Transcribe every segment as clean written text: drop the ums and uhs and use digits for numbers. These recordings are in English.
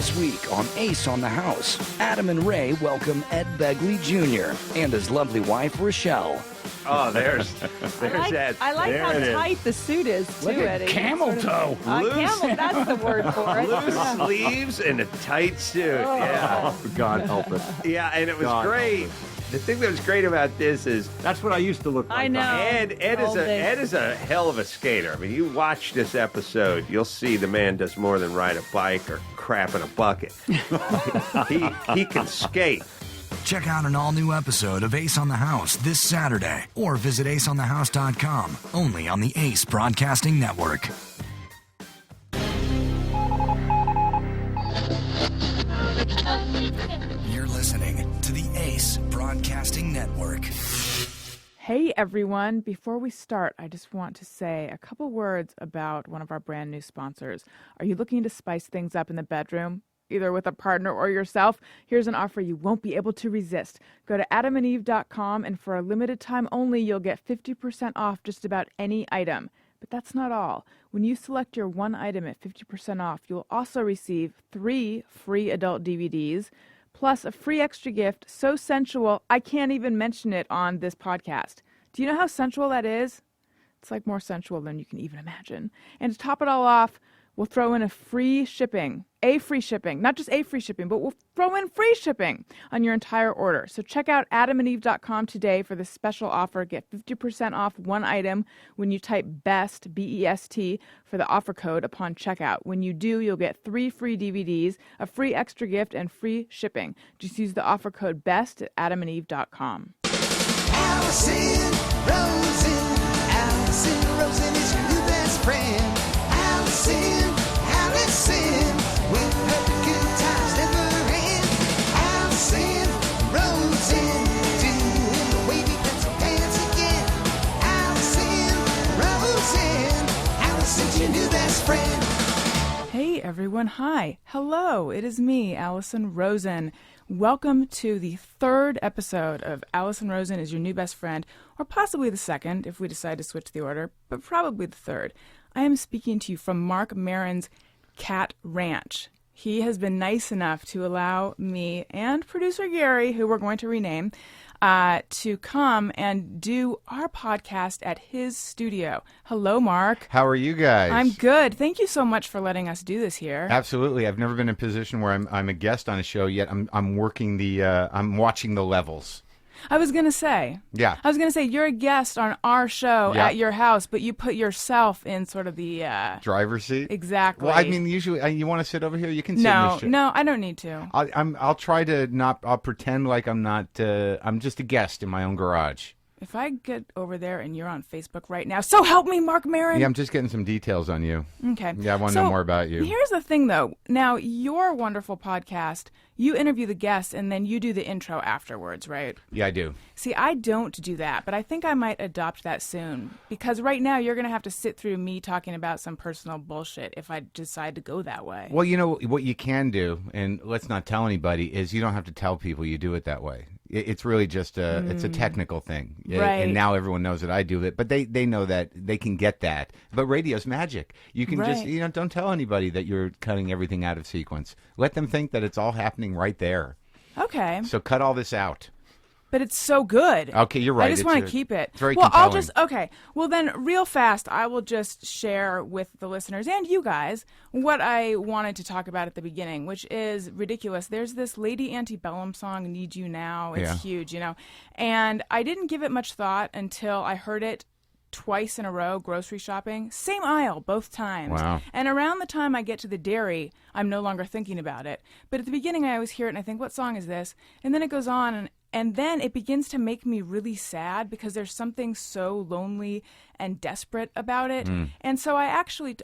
This week on Ace on the House, Adam and Ray welcome Ed Begley Jr. and his lovely wife, Rochelle. Oh, there's Ed. I like there how it tight the suit is, too, Look at Eddie. camel toe. Camel, that's the word for it. Loose sleeves and a tight suit. Yeah. Oh, God help us. Yeah, and it was God great. help us. The thing that was great about this is That's what I used to look like. I know. Ed is a hell of a skater. I mean, you watch this episode, you'll see the man does more than ride a bike or crap in a bucket. he can skate. Check out an all-new episode of Ace on the House this Saturday, or visit aceonthehouse.com, only on the Ace Broadcasting Network. You're listening to the Ace Broadcasting Network. Hey, everyone. Before we start, I just want to say a couple words about one of our brand new sponsors. Are you looking to spice things up in the bedroom, either with a partner or yourself? Here's an offer you won't be able to resist. Go to adamandeve.com, and for a limited time only, you'll get 50% off just about any item. But that's not all. When you select your one item at 50% off, you'll also receive 3 free adult DVDs, plus a free extra gift so sensual I can't even mention it on this podcast. Do you know how sensual that is? It's like more sensual than you can even imagine. And to top it all off, we'll throw in free shipping, not just a free shipping, but we'll throw in free shipping on your entire order. So check out adamandeve.com today for this special offer. Get 50% off one item when you type BEST, B-E-S-T, for the offer code upon checkout. When you do, you'll get 3 free DVDs, a free extra gift, and free shipping. Just use the offer code BEST at adamandeve.com. Alison Rosen is your new best friend. Alison, with her good times never end. Alison Rosen, doing the wavy pencil dance again. Alison's your new best friend. Hey everyone, hi. Hello, it is me, Alison Rosen. Welcome to the 3rd episode of Alison Rosen is Your New Best Friend, or possibly the 2nd if we decide to switch the order, but probably the 3rd. I am speaking to you from Marc Maron's Cat Ranch. He has been nice enough to allow me and producer Gary, who we're going to rename, to come and do our podcast at his studio. Hello, Marc. How are you guys? I'm good. Thank you so much for letting us do this here. Absolutely. I've never been in a position where I'm a guest on a show yet. I'm working I'm watching the levels. I was going to say. Yeah. I was going to say, you're a guest on our show Yeah. at your house, but you put yourself in sort of the... driver's seat? Exactly. Well, I mean, usually, you want to sit over here? You can sit in No, this chair. no, I don't need to. I'll try to not, I'll pretend like I'm not, I'm just a guest in my own garage. If I get over there and you're on Facebook right now, so help me, Marc Maron. Yeah, I'm just getting some details on you. Okay. Yeah, I want to know more about you. Here's the thing, though. Now, your wonderful podcast, you interview the guests and then you do the intro afterwards, right? Yeah, I do. See, I don't do that, but I think I might adopt that soon. Because right now, you're going to have to sit through me talking about some personal bullshit if I decide to go that way. Well, you know, what you can do, and let's not tell anybody, is you don't have to tell people you do it that way. It's really just it's a technical thing. Right. And now everyone knows that I do it, but they know that, they can get that. But radio's magic. You can just, don't tell anybody that you're cutting everything out of sequence. Let them think that it's all happening right there. Okay. So cut all this out. But it's so good. Okay, you're right. I just want to keep it. It's very compelling. compelling. Well, then, real fast, I will just share with the listeners and you guys what I wanted to talk about at the beginning, which is ridiculous. There's this Lady Antebellum song, Need You Now. It's huge, And I didn't give it much thought until I heard it twice in a row, grocery shopping. Same aisle, both times. Wow. And around the time I get to the dairy, I'm no longer thinking about it. But at the beginning, I always hear it and I think, what song is this? And then it goes on and then it begins to make me really sad because there's something so lonely and desperate about it. And so I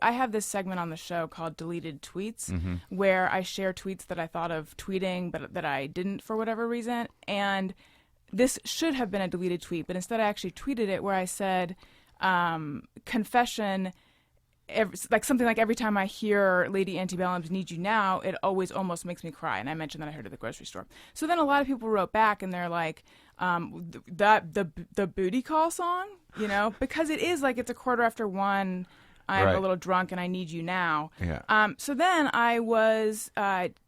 have this segment on the show called Deleted Tweets, where I share tweets that I thought of tweeting, but that I didn't for whatever reason. And this should have been a deleted tweet, but instead I actually tweeted it where I said, confession, something like every time I hear Lady Antebellum's Need You Now, it always almost makes me cry. And I mentioned that I heard it at the grocery store. So then a lot of people wrote back and they're like, the booty call song, because it is like it's 1:15 I'm Right. a little drunk and I need you now. Yeah. So then I was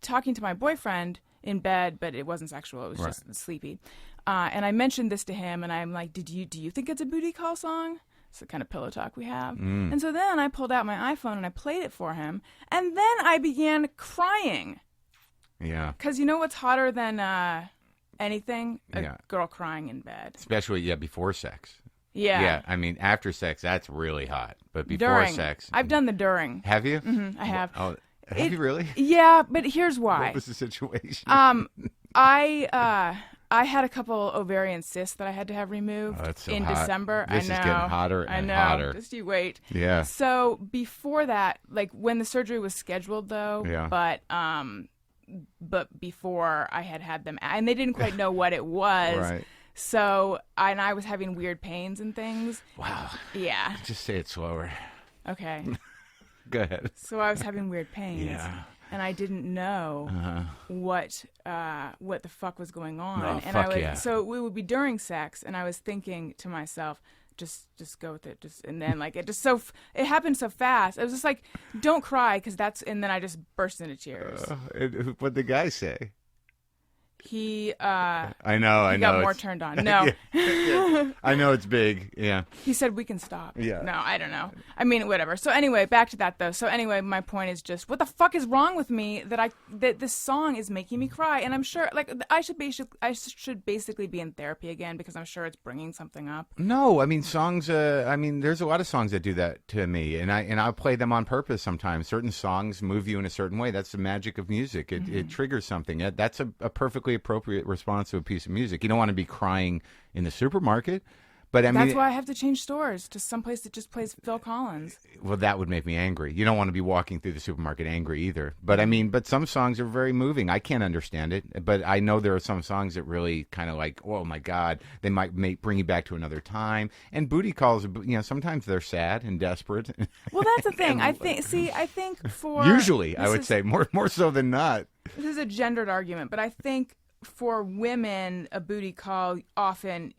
talking to my boyfriend in bed, but it wasn't sexual. It was just sleepy. And I mentioned this to him, and I'm like, do you think it's a booty call song? It's the kind of pillow talk we have. And so then I pulled out my iPhone and I played it for him. And then I began crying. Yeah. Because you know what's hotter than anything? A Yeah. girl crying in bed. Especially, before sex. Yeah. Yeah, I mean, after sex, that's really hot. But before During. sex... I've done the during. Have you? I have. Oh, have you really? Yeah, but here's why. What was the situation? I had a couple ovarian cysts that I had to have removed Oh, that's so in hot. December. This is I know. getting hotter I and know. hotter. Just you wait. Yeah. So before that, like when the surgery was scheduled, though, Yeah. but before I had them, and they didn't quite know what it was. Right. So I was having weird pains and things. Wow. Yeah. Just say it slower. Okay. Go ahead. So I was having weird pains. Yeah. And I didn't know what the fuck was going on. Oh, and fuck I would, yeah. So we would be during sex, and I was thinking to myself, just go with it. And then like it it happened so fast. I was just like, don't cry, because and then I just burst into tears. What'd the guy say? He I know. got more it's- turned on. No. Yeah. I know it's big. Yeah. He said, we can stop. Yeah. No, I don't know. I mean, whatever. So anyway, back to that, though. So anyway, my point is just, what the fuck is wrong with me that this song is making me cry? And I'm sure, like, I should basically be in therapy again, because I'm sure it's bringing something up. No, I mean songs. There's a lot of songs that do that to me, and I'll play them on purpose sometimes. Certain songs move you in a certain way. That's the magic of music. It triggers something. That's a perfectly appropriate response to a piece of music. You don't want to be crying in the supermarket, but I mean, That's why I have to change stores to someplace that just plays Phil Collins. well, that would make me angry. You don't want to be walking through the supermarket angry either. But I mean, some songs are very moving. I can't understand it, but I know there are some songs that really kind of like, oh my God, they might bring you back to another time. And booty calls, sometimes they're sad and desperate. Well, that's the thing. I think for Usually, I this would is- say more so than not. This is a gendered argument, but I think for women, a booty call often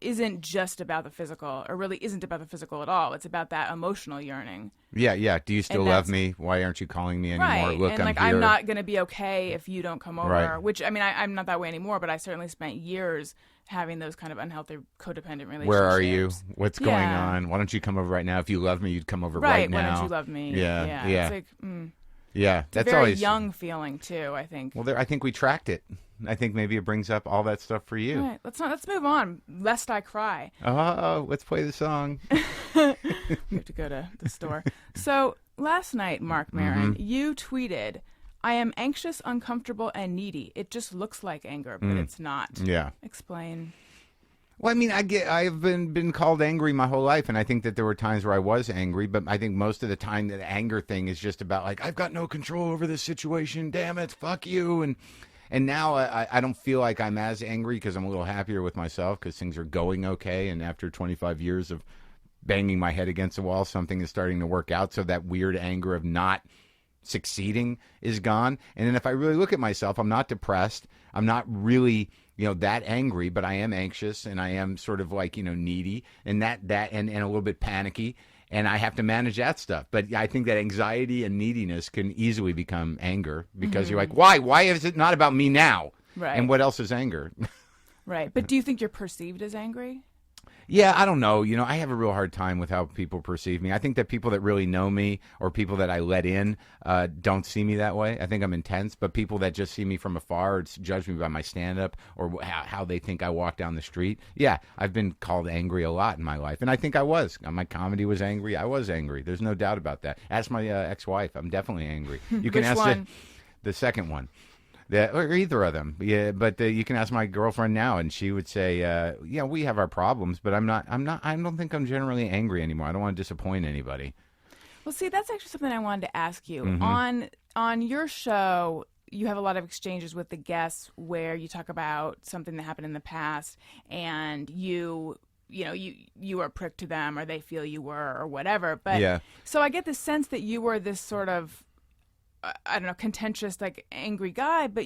isn't just about the physical, or really isn't about the physical at all. It's about that emotional yearning. Yeah. Do you still And love that's- me? Why aren't you calling me anymore? Right. Look, and like, I'm here. I'm not going to be okay if you don't come over. Right. Which, I mean, I'm not that way anymore, but I certainly spent years having those kind of unhealthy codependent relationships. Where are you? What's going Yeah. on? Why don't you come over right now? If you love me, you'd come over Right. right now. Why don't you love me? Yeah. It's like, Yeah, it's that's a very always young feeling too, I think. Well, I think we tracked it. I think maybe it brings up all that stuff for you. All right, let's move on, lest I cry. Oh, let's play the song. We have to go to the store. So last night, Marc Maron, you tweeted, "I am anxious, uncomfortable, and needy. It just looks like anger, but it's not." Yeah. Explain. Well, I mean, I've been called angry my whole life, and I think that there were times where I was angry, but I think most of the time the anger thing is just about like, I've got no control over this situation. Damn it, fuck you. And now I don't feel like I'm as angry because I'm a little happier with myself because things are going okay. And after 25 years of banging my head against the wall, something is starting to work out. So that weird anger of not succeeding is gone. And then if I really look at myself, I'm not depressed. I'm not really, that angry, but I am anxious and I am sort of like, needy and that and a little bit panicky. And I have to manage that stuff. But I think that anxiety and neediness can easily become anger because you're like, why? Why is it not about me now? Right. And what else is anger? Right. But do you think you're perceived as angry? Yeah, I don't know. I have a real hard time with how people perceive me. I think that people that really know me or people that I let in don't see me that way. I think I'm intense, but people that just see me from afar or judge me by my stand-up or how they think I walk down the street. Yeah, I've been called angry a lot in my life, and I think I was. My comedy was angry. I was angry. There's no doubt about that. Ask my ex-wife. I'm definitely angry. You can Which ask one? the second one. Or either of them, yeah. But you can ask my girlfriend now, and she would say, "Yeah, we have our problems, but I'm not. I don't think I'm generally angry anymore. I don't want to disappoint anybody." Well, see, that's actually something I wanted to ask you. Mm-hmm. On your show, you have a lot of exchanges with the guests where you talk about something that happened in the past, and you were a prick to them, or they feel you were, or whatever. But Yeah. So I get the sense that you were this sort of, I don't know, contentious, like angry guy, but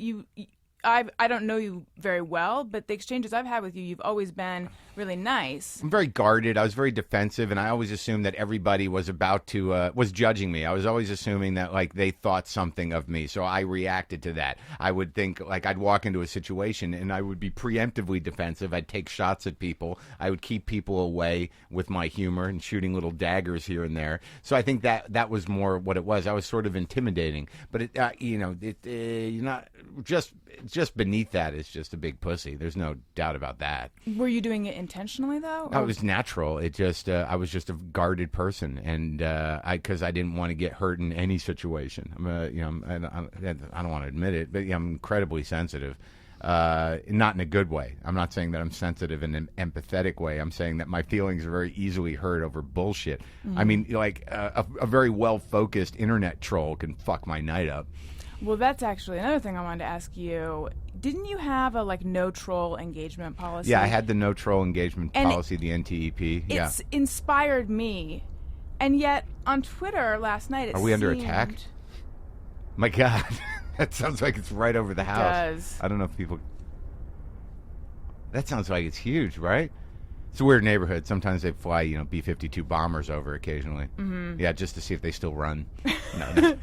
I don't know you very well, but the exchanges I've had with you, you've always been really nice. I'm very guarded. I was very defensive, and I always assumed that everybody was about to was judging me. I was always assuming that like they thought something of me, so I reacted to that. I would think like I'd walk into a situation and I would be preemptively defensive. I'd take shots at people. I would keep people away with my humor and shooting little daggers here and there. So I think that was more what it was. I was sort of intimidating, but you're not just beneath that is just a big pussy. There's no doubt about that. Were you doing it intentionally though? No, it was natural. It just I was just a guarded person, and because I didn't want to get hurt in any situation. I don't want to admit it, but I'm incredibly sensitive. Not in a good way. I'm not saying that I'm sensitive in an empathetic way. I'm saying that my feelings are very easily hurt over bullshit. I mean, like a very well-focused internet troll can fuck my night up. Well, that's actually another thing I wanted to ask you. Didn't you have a no troll engagement policy? Yeah, I had the no troll engagement policy, the NTEP. It's inspired me, and yet on Twitter last night, Are we under attack? My God, that sounds like it's right over the house. It does. I don't know if people. That sounds like it's huge, right? It's a weird neighborhood. Sometimes they fly, B-52 bombers over occasionally. Mm-hmm. Yeah, just to see if they still run. No.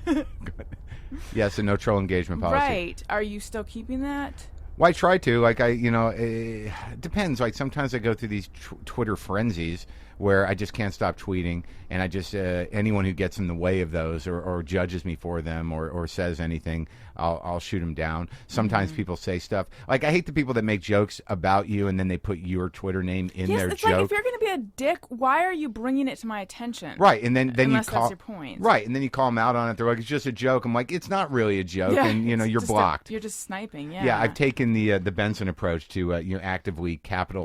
Yes, a no troll engagement policy. Right. Are you still keeping that? Well, I try to. It depends. Like sometimes I go through these Twitter frenzies where I just can't stop tweeting, and I just anyone who gets in the way of those or judges me for them or says anything, I'll shoot them down. Sometimes people say stuff like I hate the people that make jokes about you and then they put your Twitter name in their it's joke. Like if you're going to be a dick, why are you bringing it to my attention? Right, and then Unless you call that's your point. Right, and then you call them out on it. They're like, it's just a joke. I'm like, it's not really a joke, and you're blocked. You're just sniping. Yeah. Yeah, I've taken the Benson approach to actively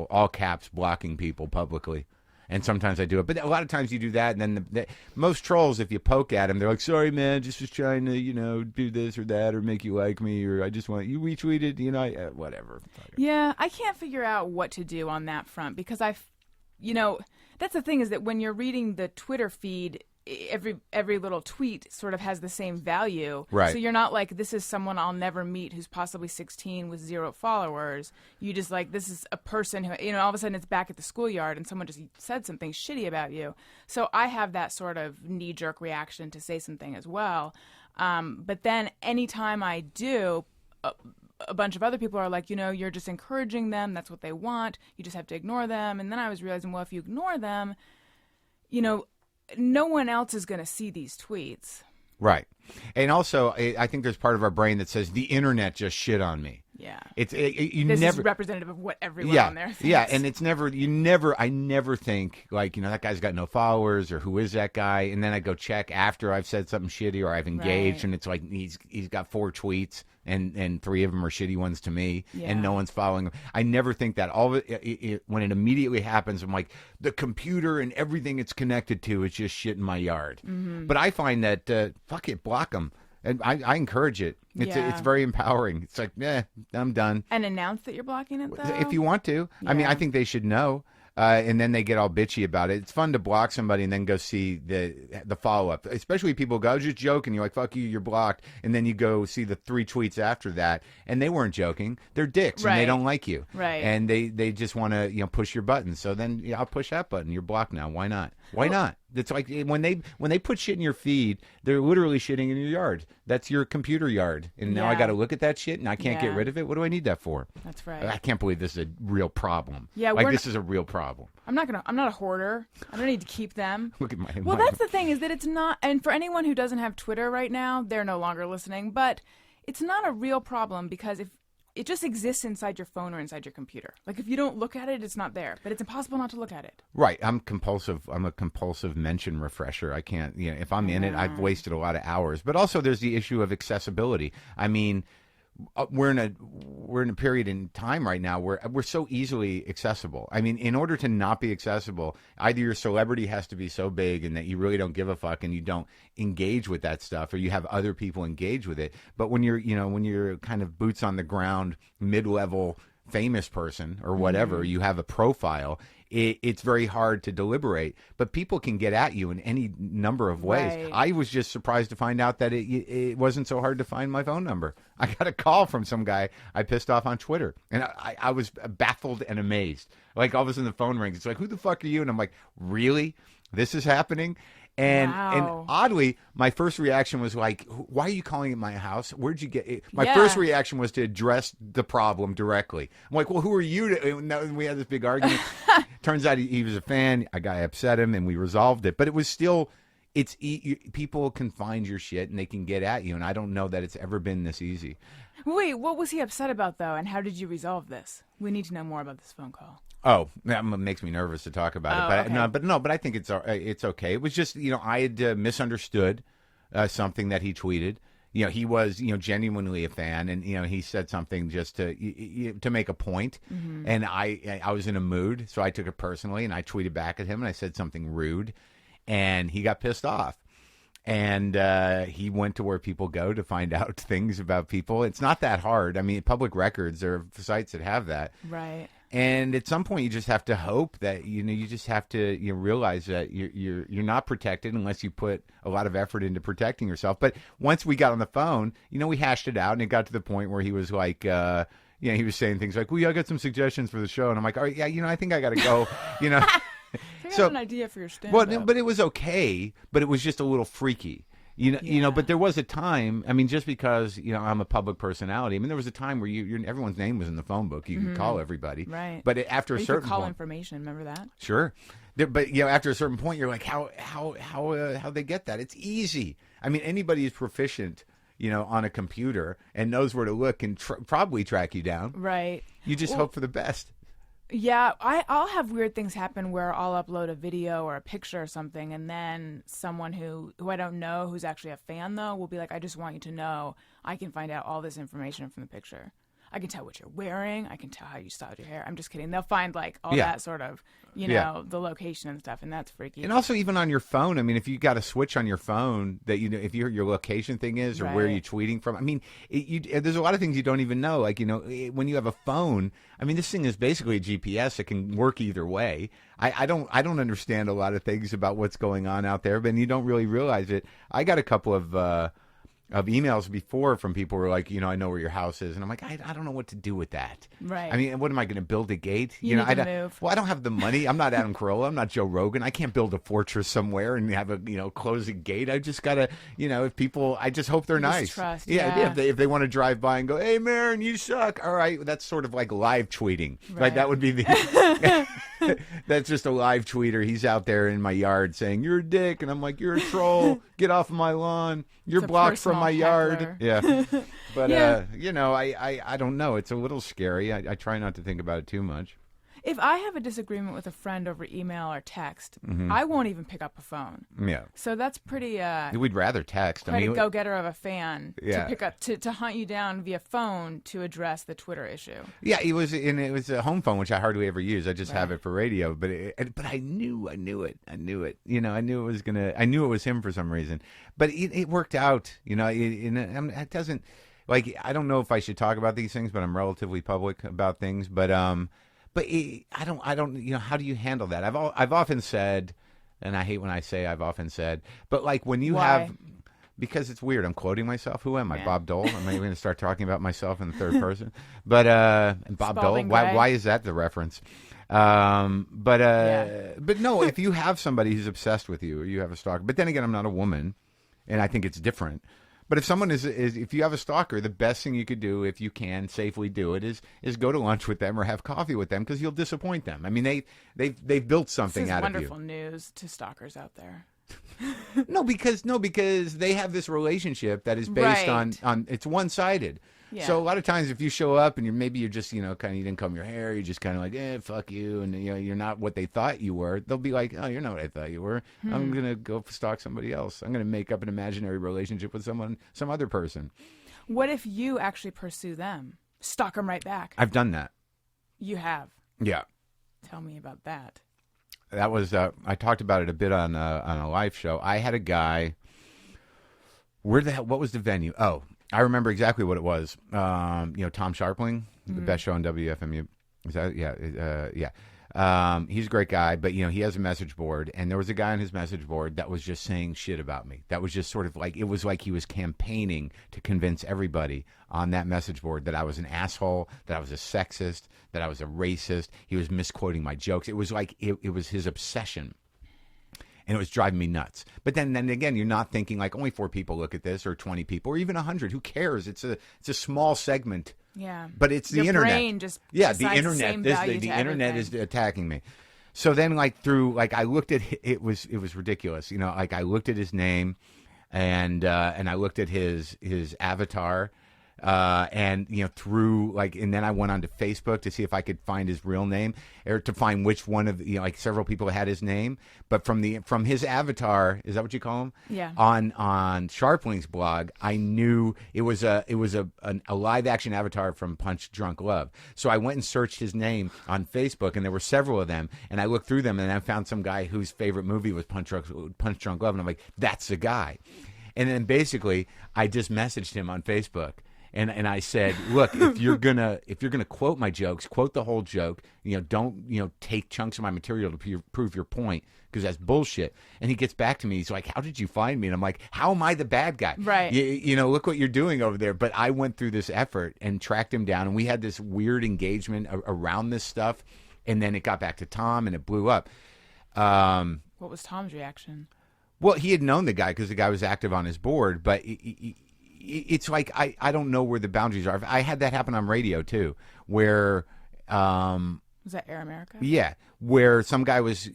all caps blocking people publicly. And sometimes I do it. But a lot of times you do that, and then most trolls, if you poke at them, they're like, sorry, man, just was trying to, do this or that or make you like me, or I just want you retweeted, whatever. Yeah, I can't figure out what to do on that front because that's the thing is that when you're reading the Twitter feed, every little tweet sort of has the same value. Right. So you're not like, this is someone I'll never meet who's possibly 16 with 0 followers. You just like, this is a person who, all of a sudden it's back at the schoolyard and someone just said something shitty about you. So I have that sort of knee-jerk reaction to say something as well. But then anytime I do, a bunch of other people are like, you're just encouraging them. That's what they want. You just have to ignore them. And then I was realizing, well, if you ignore them, no one else is going to see these tweets. Right. And also, I think there's part of our brain that says the internet just shit on me. Yeah. This is representative of what everyone on there thinks. Yeah, and it's I never think, like, that guy's got no followers, or who is that guy? And then I go check after I've said something shitty or I've engaged, right. And it's like he's got 4 tweets, and 3 of them are shitty ones to me, and no one's following him. I never think that. All of it, when it immediately happens, I'm like, the computer and everything it's connected to is just shit in my yard. Mm-hmm. But I find that, fuck it, block them. And I encourage it. It's very empowering. It's like, I'm done. And announce that you're blocking it, though? If you want to. Yeah. I mean, I think they should know. And then they get all bitchy about it. It's fun to block somebody and then go see the follow-up. Especially people go, I was just joking. You're like, fuck you, you're blocked. And then you go see the 3 tweets after that, and they weren't joking. They're dicks, right. And they don't like you. Right. And they just want to push your button. So then I'll push that button. You're blocked now. Why not? Why not? It's like when they put shit in your feed, they're literally shitting in your yard. That's your computer yard. And now I got to look at that shit, and I can't get rid of it. What do I need that for? That's right. I can't believe this is a real problem. Yeah, this is a real problem. I'm not a hoarder. I don't need to keep them. Look at my. Well, that's the thing is that it's not. And for anyone who doesn't have Twitter right now, they're no longer listening. But it's not a real problem because if it just exists inside your phone or inside your computer. Like if you don't look at it, it's not there. But it's impossible not to look at it. Right. I'm compulsive. I'm a compulsive mention refresher. I can't. If I'm in it, I've wasted a lot of hours. But also, there's the issue of accessibility. I mean, we're in a period in time right now where we're so easily accessible. I mean, in order to not be accessible, either your celebrity has to be so big and that you really don't give a fuck and you don't engage with that stuff, or you have other people engage with it. But when you're kind of boots on the ground, mid-level famous person or whatever, you have a profile. it's very hard to deliberate. But people can get at you in any number of ways. Right. I was just surprised to find out that it wasn't so hard to find my phone number. I got a call from some guy I pissed off on Twitter, and I was baffled and amazed. Like, all of a sudden the phone rings. It's like, who the fuck are you? And I'm like, really? This is happening? And Wow. oddly, my first reaction was like, why are you calling at my house? Where'd you get it? My Yeah. first reaction was to address the problem directly. I'm like, well, who are you? And we had this big argument. Turns out he was a fan. A guy upset him, and we resolved it. But it was still, people can find your shit, and they can get at you. And I don't know that it's ever been this easy. Wait, what was he upset about, though, and how did you resolve this? We need to know more about this phone call. Oh, that makes me nervous to talk about it. But okay. but I think it's okay. It was just, I had misunderstood something that he tweeted. He was, genuinely a fan, and he said something just to make a point. Mm-hmm. And I was in a mood, so I took it personally, and I tweeted back at him, and I said something rude, and he got pissed off. And he went to where people go to find out things about people. It's not that hard. I mean, public records, there are sites that have that. Right. And at some point, you just have to hope that you just have to realize that you're not protected unless you put a lot of effort into protecting yourself. But once we got on the phone, we hashed it out, and it got to the point where he was like, he was saying things like, "Well, yeah, I got some suggestions for the show," and I'm like, "All right, yeah, I think I got to go," Figure out an idea for your stand-up. Well, but it was okay, but it was just a little freaky. But there was a time, I mean, just because, I'm a public personality, I mean, there was a time where everyone's name was in the phone book. You could call everybody. Right. But after a you certain could call point. information, remember that? Sure. But, after a certain point, you're like, how they get that? It's easy. I mean, anybody who's proficient, on a computer and knows where to look can probably track you down. Right. You just hope for the best. Yeah, I'll have weird things happen where I'll upload a video or a picture or something, and then someone who I don't know, who's actually a fan, though, will be like, I just want you to know I can find out all this information from the picture. I can tell what you're wearing. I can tell how you styled your hair. I'm just kidding. They'll find, like, all that sort of, the location and stuff, and that's freaky. And also, even on your phone, I mean, if you got a switch on your phone that, if your location thing is, or where you're tweeting from, I mean, there's a lot of things you don't even know. Like, when you have a phone, I mean, this thing is basically a GPS. It can work either way. I don't understand a lot of things about what's going on out there, but you don't really realize it. I got a couple of emails before from people who were like, I know where your house is. And I'm like, I don't know what to do with that. Right. I mean, what am I going to build a gate? You need I to don't, move. Well, I don't have the money. I'm not Adam Carolla. I'm not Joe Rogan. I can't build a fortress somewhere and have a, close a gate. I just got to, if people, I just hope they're nice. Trust, yeah. If they want to drive by and go, hey, Maron, you suck. All right. That's sort of like live tweeting. Right. Like that would be the, that's just a live tweeter. He's out there in my yard saying, you're a dick. And I'm like, you're a troll. Get off of my lawn. You're blocked from my yard. Heckler. Yeah. But, Yeah. I don't know. It's a little scary. I try not to think about it too much. If I have a disagreement with a friend over email or text, Mm-hmm. I won't even pick up a phone. Yeah. So that's pretty We'd rather text. quite a go-getter of a fan Yeah. to pick up to hunt you down via phone to address the Twitter issue. Yeah, it was a home phone, which I hardly ever use. I just have it for radio. But I knew it. I knew it was him for some reason. But it worked out. It doesn't, like, I don't know if I should talk about these things, but I'm relatively public about things. But I don't. How do you handle that? I've often said, and I hate when I say I've often said, but like when you Why? have. Because it's weird. I'm quoting myself. Who am I? Yeah. Bob Dole? Am I going to start talking about myself in the third person? But and Bob Spalding Dole. Gray. Why is that the reference? But no. If you have somebody who's obsessed with you, or you have a stalker. But then again, I'm not a woman, and I think it's different. But if someone is if you have a stalker, the best thing you could do, if you can safely do it, is go to lunch with them or have coffee with them, because you'll disappoint them. I mean, they've built something This is out of you. wonderful news to stalkers out there. No, because they have this relationship that is based Right. on it's one-sided. Yeah. So a lot of times, if you show up and you're just kind of, you didn't comb your hair, you're just kind of like, fuck you, and you're not what they thought you were. They'll be like, oh, you're not what I thought you were. I'm gonna go stalk somebody else. I'm gonna make up an imaginary relationship with some other person. What if you actually pursue them? Stalk them right back. I've done that. You have. Yeah. Tell me about that. That was I talked about it a bit on a live show. I had a guy. What was the venue? Oh, I remember exactly what it was. Tom Sharpling, the best show on WFMU. Is that yeah. He's a great guy, but he has a message board, and there was a guy on his message board that was just saying shit about me. That was just sort of like, it was like he was campaigning to convince everybody on that message board that I was an asshole, that I was a sexist, that I was a racist. He was misquoting my jokes. It was like it was his obsession. And it was driving me nuts. But then again, you're not thinking like only 4 people look at this, or 20 people, or even 100. Who cares? It's a small segment. Yeah. But it's the Your internet. brain just the assigns internet. the same value The to internet everything. is attacking me. So then, I looked at it was ridiculous. I looked at his name, and I looked at his avatar. And then I went onto Facebook to see if I could find his real name, or to find which one of several people had his name. But from his avatar, is that what you call him? Yeah. On Sharpling's blog, I knew it was a live action avatar from Punch Drunk Love. So I went and searched his name on Facebook, and there were several of them. And I looked through them, and I found some guy whose favorite movie was Punch Drunk Love, and I'm like, that's the guy. And then basically, I just messaged him on Facebook. And I said, look, if you're gonna quote my jokes, quote the whole joke. Don't take chunks of my material to prove your point, because that's bullshit. And he gets back to me. He's like, how did you find me? And I'm like, how am I the bad guy? Right. Look what you're doing over there. But I went through this effort and tracked him down, and we had this weird engagement around this stuff. And then it got back to Tom, and it blew up. What was Tom's reaction? Well, he had known the guy because the guy was active on his board, but it's like I don't know where the boundaries are. I had that happen on radio too, where Was that Air America? yeah, where some guy was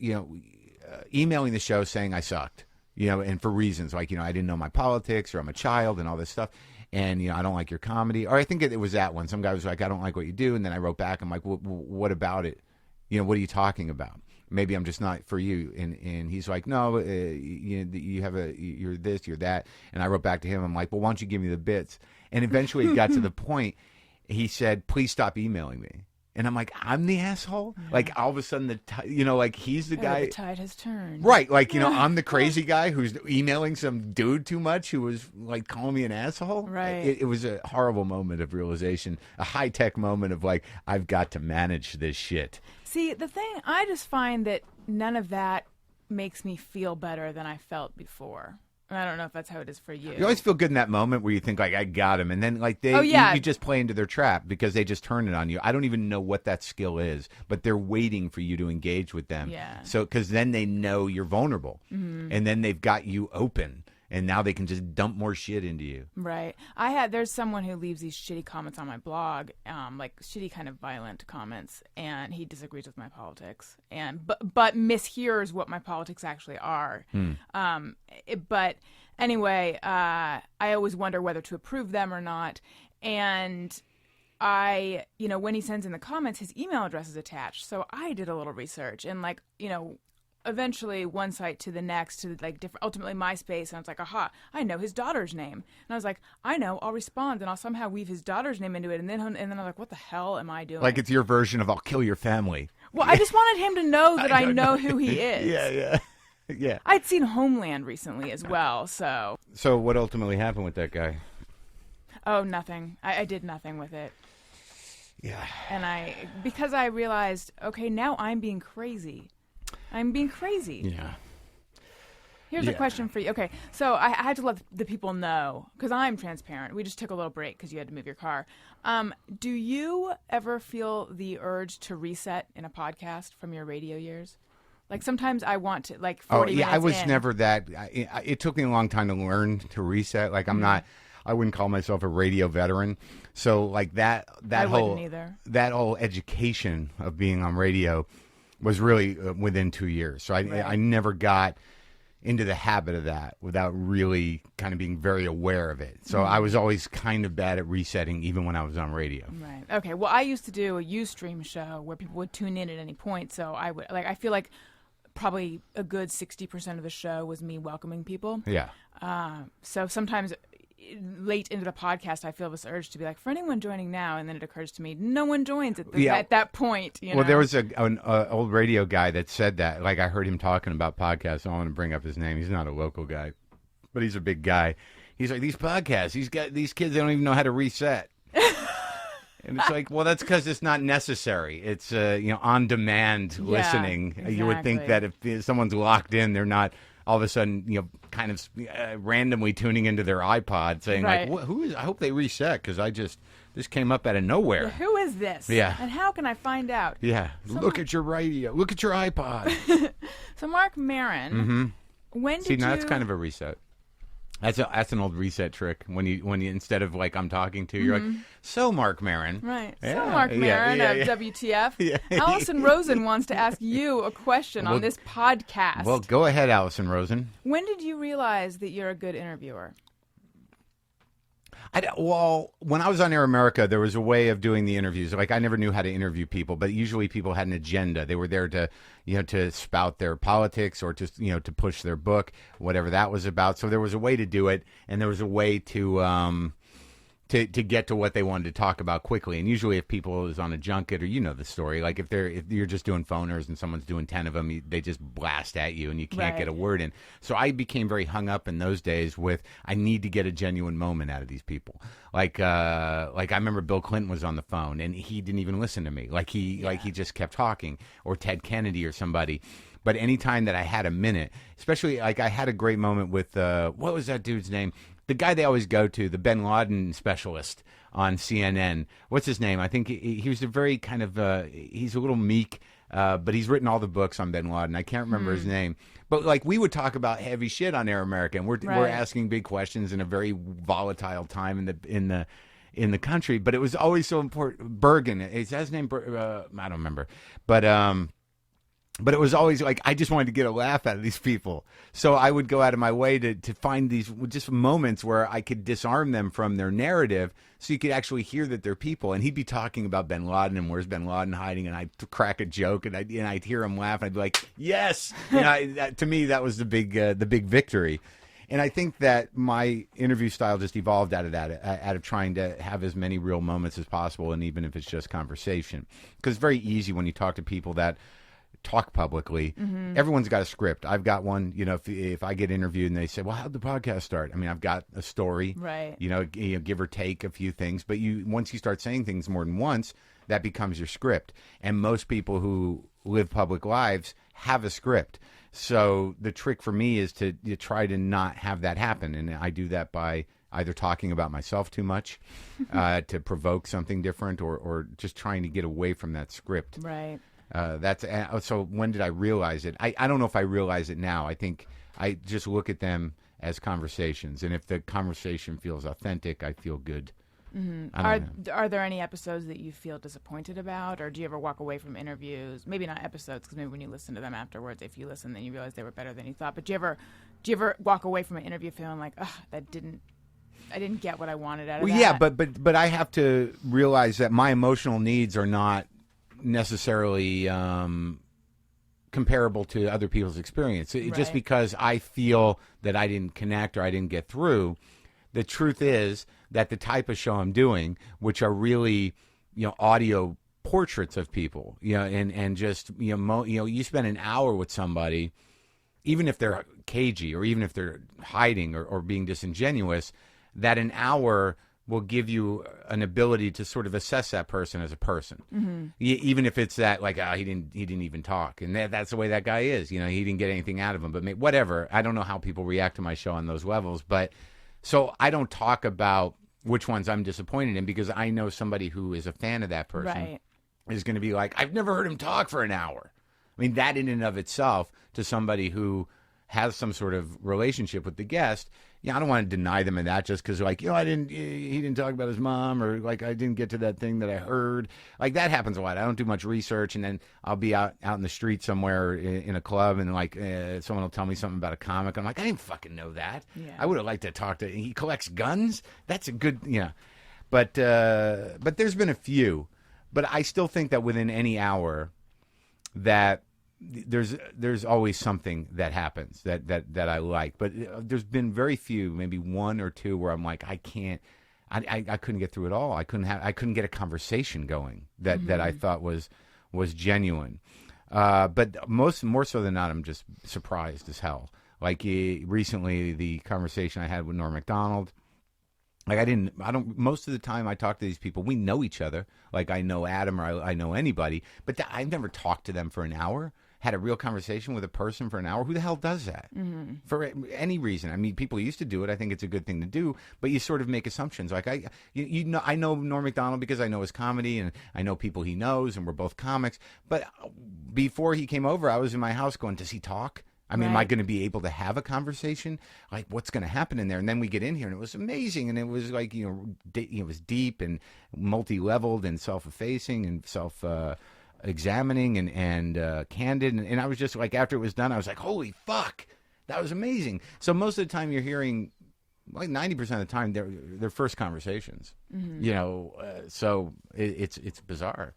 emailing the show saying I sucked, and for reasons like I didn't know my politics, or I'm a child, and all this stuff, and I don't like your comedy, or I think it was that one. Some guy was like, I don't like what you do, and then I wrote back, I'm like, what about it? What are you talking about? Maybe I'm just not for you. And he's like, no, you're this, you're that. And I wrote back to him. I'm like, well, why don't you give me the bits? And eventually it got to the point, he said, please stop emailing me. And I'm like, I'm the asshole? Yeah. Like, all of a sudden, he's the guy. The tide has turned. Right. Like, I'm the crazy guy who's emailing some dude too much who was, like, calling me an asshole. Right. It was a horrible moment of realization, a high-tech moment of, like, I've got to manage this shit. See, the thing, I just find that none of that makes me feel better than I felt before. I don't know if that's how it is for you. You always feel good in that moment where you think, like, I got him. And then, like, you just play into their trap because they just turn it on you. I don't even know what that skill is, but they're waiting for you to engage with them. Yeah. So, because then they know you're vulnerable. Mm-hmm. And then they've got you open. And now they can just dump more shit into you. Right. There's someone who leaves these shitty comments on my blog, like shitty kind of violent comments, and he disagrees with my politics, but mishears what my politics actually are. But anyway, I always wonder whether to approve them or not. And when he sends in the comments, his email address is attached. So I did a little research, and eventually one site to the next, to like different, ultimately MySpace, and I was like, aha, I know his daughter's name. And I was like, I know, I'll respond, and I'll somehow weave his daughter's name into it. And then I was like, what the hell am I doing? Like it's your version of I'll kill your family. Well, I just wanted him to know that I know who he is. Yeah. Yeah. I'd seen Homeland recently as well, so. So what ultimately happened with that guy? Oh, nothing. I did nothing with it. Yeah. And because I realized, okay, now I'm being crazy. Yeah. Here's a question for you. Okay, so I had to let the people know, because I'm transparent. We just took a little break because you had to move your car. Do you ever feel the urge to reset in a podcast from your radio years? Like sometimes I want to, like 40 minutes I was in. never that. It took me a long time to learn to reset. Like I'm not. I wouldn't call myself a radio veteran. So like that whole education of being on radio was really within 2 years. So I never got into the habit of that without really kind of being very aware of it. So I was always kind of bad at resetting even when I was on radio. Right. Okay. Well, I used to do a Ustream show where people would tune in at any point. So I feel like probably a good 60% of the show was me welcoming people. Yeah. So sometimes late into the podcast, I feel this urge to be like, for anyone joining now, and then it occurs to me, no one joins at that point. Well, there was an old radio guy that said that. Like, I heard him talking about podcasts. I don't want to bring up his name. He's not a local guy, but he's a big guy. He's like, these podcasts, these kids, they don't even know how to reset. And it's like, well, that's because it's not necessary. It's on-demand listening. Exactly. You would think that if someone's locked in, they're not all of a sudden, kind of randomly tuning into their iPod, saying Right. like, "Who is? I hope they reset because this came up out of nowhere." Yeah, who is this? Yeah. And how can I find out? Yeah, look at your radio. Look at your iPod. So, Marc Maron, when did Now you... that's kind of a reset. That's an old reset trick. When you instead of like I'm talking to, you're like, so Marc Maron. Right. Yeah, So, Marc Maron of yeah. WTF. Yeah. Alison Rosen wants to ask you a question on this podcast. Well, go ahead, Alison Rosen. When did you realize that you're a good interviewer? Well, when I was on Air America, there was a way of doing the interviews. Like I never knew how to interview people, but usually people had an agenda. They were there to, to spout their politics or to, to push their book, whatever that was about. So there was a way to do it, and there was a way to get to what they wanted to talk about quickly. And usually, if people is on a junket, or the story, like if you're just doing phoners and someone's doing 10 of them, they just blast at you and you can't Right. get a word in. So I became very hung up in those days with I need to get a genuine moment out of these people. Like I remember Bill Clinton was on the phone and he didn't even listen to me. Like he just kept talking, or Ted Kennedy or somebody. But anytime that I had a minute, especially like I had a great moment with what was that dude's name? The guy they always go to, the Bin Laden specialist on CNN. What's his name? I think he was a very kind of, he's a little meek, but he's written all the books on Bin Laden. I can't remember his name. But like we would talk about heavy shit on Air America, and we're asking big questions in a very volatile time in the country. But it was always so important. Bergen, is that his name? I don't remember. But it was always like I just wanted to get a laugh out of these people. So I would go out of my way to find these just moments where I could disarm them from their narrative so you could actually hear that they're people. And he'd be talking about Bin Laden and where's Bin Laden hiding, and I'd crack a joke and I'd hear him laugh and I'd be like, yes! To me, that was the big victory. And I think that my interview style just evolved out of that, out of trying to have as many real moments as possible, and even if it's just conversation. Because it's very easy when you talk to people that talk publicly. Everyone's got a script. I've got one. If I get interviewed and they say, well, how'd the podcast start? I mean, I've got a story, Right. Give or take a few things, but once you start saying things more than once, that becomes your script. And most people who live public lives have a script. So the trick for me is to try to not have that happen. And I do that by either talking about myself too much to provoke something different, or just trying to get away from that script. Right. So when did I realize it? I don't know if I realize it now. I think I just look at them as conversations, and if the conversation feels authentic, I feel good. Are there any episodes that you feel disappointed about, or do you ever walk away from interviews? Maybe not episodes, because maybe when you listen to them afterwards, if you listen, then you realize they were better than you thought. But do you ever walk away from an interview feeling like, I didn't get what I wanted out of that? Yeah, but I have to realize that my emotional needs are not necessarily comparable to other people's experience. Just because I feel that I didn't connect or I didn't get through, the truth is that the type of show I'm doing, which are really, audio portraits of people, and just, you spend an hour with somebody, even if they're cagey or even if they're hiding or being disingenuous, that an hour will give you an ability to sort of assess that person as a person, even if it's that like he didn't even talk, and that's the way that guy is. He didn't get anything out of him, but whatever. I don't know how people react to my show on those levels, but so I don't talk about which ones I'm disappointed in, because I know somebody who is a fan of that person is going to be like, I've never heard him talk for an hour. I mean, that in and of itself, to somebody who has some sort of relationship with the guest, I don't want to deny them of that just because, like, he didn't talk about his mom, or like I didn't get to that thing that I heard. Like that happens a lot. I don't do much research, and then I'll be out in the street somewhere in a club, and like someone will tell me something about a comic. I'm like, I didn't fucking know that. Yeah. I would have liked to talk to. He collects guns. That's a good, But there's been a few, but I still think that within any hour, that there's always something that happens that I like, but there's been very few, maybe one or two, where I'm like, I couldn't get through it all. I couldn't get a conversation going that I thought was genuine. But more so than not, I'm just surprised as hell. Like recently, the conversation I had with Norm Macdonald, Like most of the time I talk to these people, we know each other. Like I know Adam or I know anybody, but I've never talked to them for an hour, had a real conversation with a person for an hour. Who the hell does that? Mm-hmm. For any reason? I mean, people used to do it. I think it's a good thing to do, but you sort of make assumptions. Like I know Norm Macdonald because I know his comedy and I know people he knows and we're both comics. But before he came over, I was in my house going, does he talk? I mean, am I going to be able to have a conversation? Like, what's going to happen in there? And then we get in here, and it was amazing, and it was like, it was deep and multi-leveled and self-effacing and self-examining and candid. And I was just like, after it was done, I was like, holy fuck, that was amazing. So most of the time, you're hearing, like 90% of the time, they're first conversations. Mm-hmm. So it's bizarre.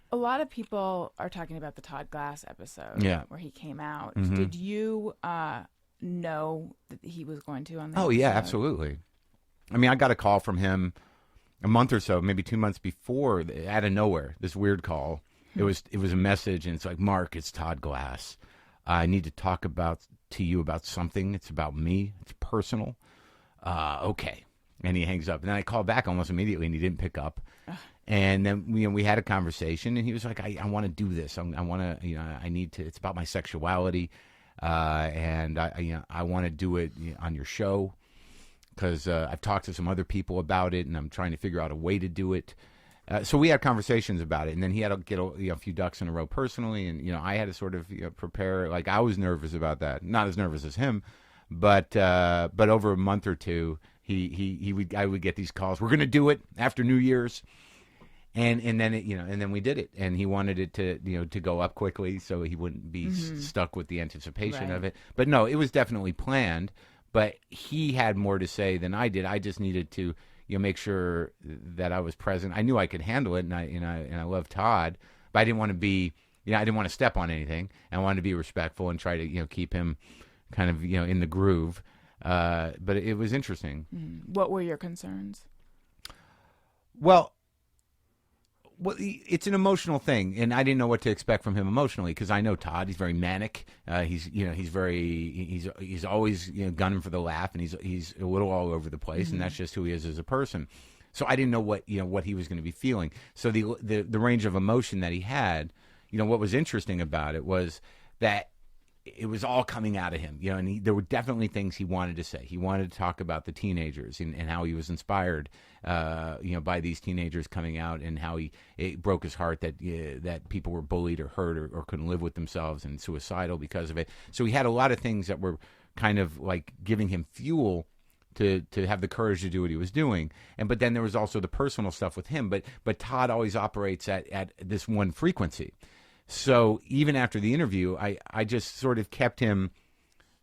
A lot of people are talking about the Todd Glass episode where he came out. Mm-hmm. Did you know that he was going to on that Oh, yeah, episode? absolutely. I mean, I got a call from him a month or so, maybe 2 months before, out of nowhere, this weird call. It was a message, and it's like, Mark, it's Todd Glass. I need to talk to you about something. It's about me. It's personal. Okay. And he hangs up. And then I called back almost immediately, and he didn't pick up. And then we had a conversation, and he was like, I want to do this. I want to, I need to, it's about my sexuality. And I want to do it on your show because I've talked to some other people about it, and I'm trying to figure out a way to do it. So we had conversations about it, and then he had to get a few ducks in a row personally, and I had to sort of prepare. Like I was nervous about that, not as nervous as him, but over a month or two, I would get these calls. We're going to do it after New Year's. And then and then we did it, and he wanted it to go up quickly so he wouldn't be stuck with the anticipation of it. But no, it was definitely planned. But he had more to say than I did. I just needed to make sure that I was present. I knew I could handle it, and I love Todd, but I didn't want to be I didn't want to step on anything. I wanted to be respectful and try to keep him kind of in the groove. But it was interesting. What were your concerns? Well, it's an emotional thing, and I didn't know what to expect from him emotionally because I know Todd. He's very manic. He's always gunning for the laugh, and he's a little all over the place, and that's just who he is as a person. So I didn't know what he was going to be feeling. So the range of emotion that he had, what was interesting about it was that it was all coming out of him, and there were definitely things he wanted to say. He wanted to talk about the teenagers and how he was inspired, by these teenagers coming out, and how it broke his heart that people were bullied or hurt or couldn't live with themselves and suicidal because of it. So he had a lot of things that were kind of like giving him fuel to have the courage to do what he was doing. But then there was also the personal stuff with him. But Todd always operates at this one frequency. So even after the interview, I just sort of kept him,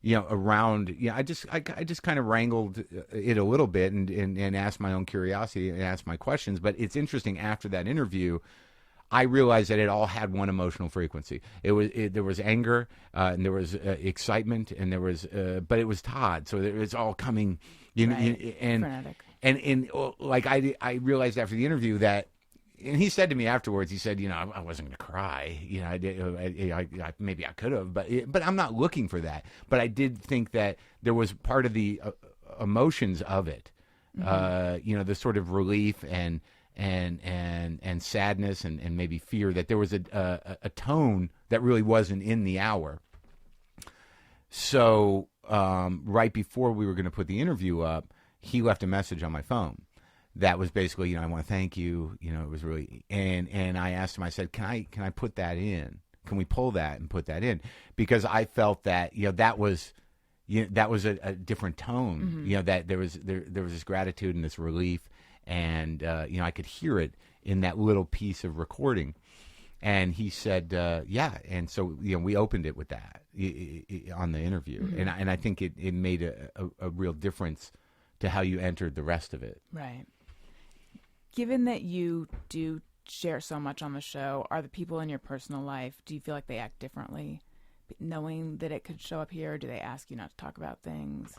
around. I just kind of wrangled it a little bit and asked my own curiosity and asked my questions. But it's interesting, after that interview, I realized that it all had one emotional frequency. There was anger, and there was excitement, and there was, but it was Todd. So it was all coming, frenetic. And like I realized after the interview that. And he said to me afterwards, he said, I wasn't going to cry. Maybe I could have, but I'm not looking for that. But I did think that there was part of the emotions of it, the sort of relief and sadness and maybe fear, that there was a tone that really wasn't in the hour. So right before we were going to put the interview up, he left a message on my phone. That was basically, I want to thank you. It was really, and I asked him. I said, can I put that in? Can we pull that and put that in? Because I felt that that was a different tone. That there was this gratitude and this relief, and I could hear it in that little piece of recording. And he said, yeah. And so we opened it with that on the interview, and I think it made a real difference to how you entered the rest of it. Right. Given that you do share so much on the show, are the people in your personal life, do you feel like they act differently knowing that it could show up here? Or do they ask you not to talk about things?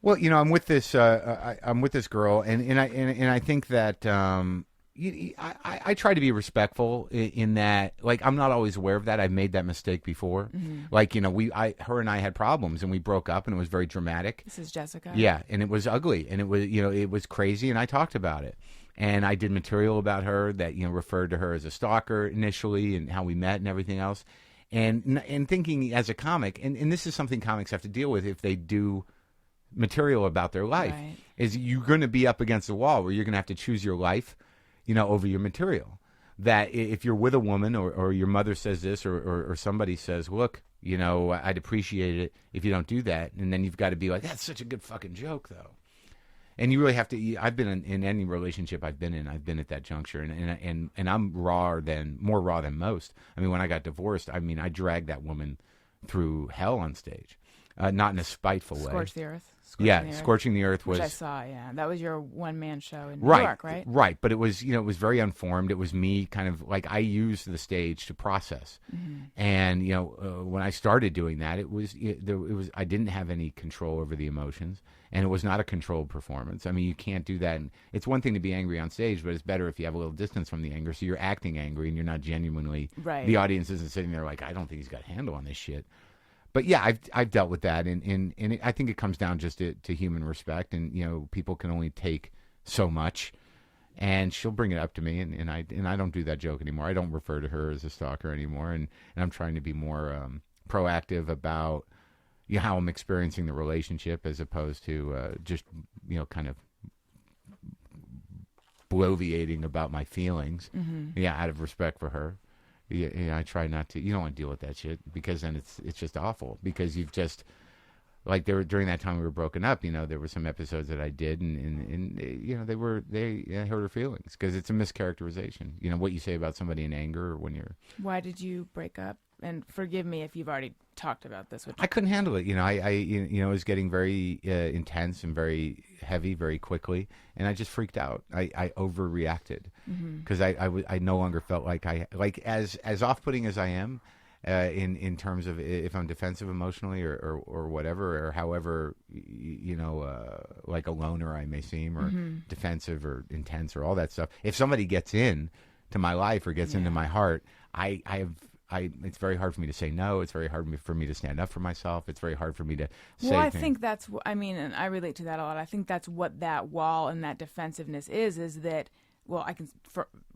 Well, I'm with this girl, and I think that I try to be respectful in that, like, I'm not always aware of that. I've made that mistake before. Like, her and I had problems and we broke up and it was very dramatic. This is Jessica. Yeah, and it was ugly and it was, it was crazy, and I talked about it. And I did material about her that, referred to her as a stalker initially and how we met and everything else. And thinking as a comic, and this is something comics have to deal with if they do material about their life, Right. is you're going to be up against the wall where you're going to have to choose your life, over your material. That if you're with a woman or your mother says this or somebody says, look, I'd appreciate it if you don't do that. And then you've got to be like, that's such a good fucking joke, though. And you really have to. I've been in any relationship I've been in. I've been at that juncture, and I'm more raw than most. I mean, when I got divorced, I dragged that woman through hell on stage, not in a spiteful way. Scorch the Earth. Scorching the Earth was. Which I saw. Yeah, that was your one-man show in New Right, York, right? Right, but it was it was very unformed. It was me kind of like I used the stage to process, and when I started doing that, it was I didn't have any control over the emotions. And it was not a controlled performance. I mean, you can't do that. And it's one thing to be angry on stage, but it's better if you have a little distance from the anger. So you're acting angry and you're not genuinely. Right. The audience isn't sitting there like, I don't think he's got a handle on this shit. But yeah, I've dealt with that, and I think it comes down just to human respect, and people can only take so much. And she'll bring it up to me, and I don't do that joke anymore. I don't refer to her as a stalker anymore, and I'm trying to be more proactive about. How I'm experiencing the relationship as opposed to just, kind of bloviating about my feelings. Yeah, out of respect for her. Yeah, I try not to. You don't want to deal with that shit because then it's just awful. Because you've just, like, during that time we were broken up, there were some episodes that I did and they hurt her feelings because it's a mischaracterization. What you say about somebody in anger or when you're. Why did you break up? And forgive me if you've already talked about this. I couldn't handle it. I was getting very intense and very heavy very quickly, and I just freaked out. I overreacted because I no longer felt like as off-putting as I am in terms of if I'm defensive emotionally or whatever or however like a loner I may seem or defensive or intense or all that stuff. If somebody gets in to my life or gets into my heart, it's very hard for me to say no. It's very hard for me to stand up for myself. It's very hard for me to say Well, I things. think that's, and I relate to that a lot. I think that's what that wall and that defensiveness is that, well,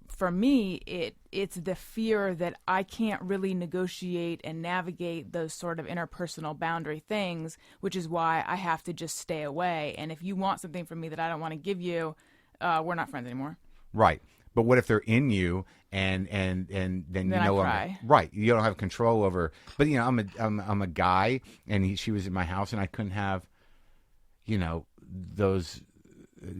for me, it's the fear that I can't really negotiate and navigate those sort of interpersonal boundary things, which is why I have to just stay away. And if you want something from me that I don't want to give you, we're not friends anymore. Right. But what if they're in you and then you know right, you don't have control over. But I'm a guy, and she was in my house, and I couldn't have, those.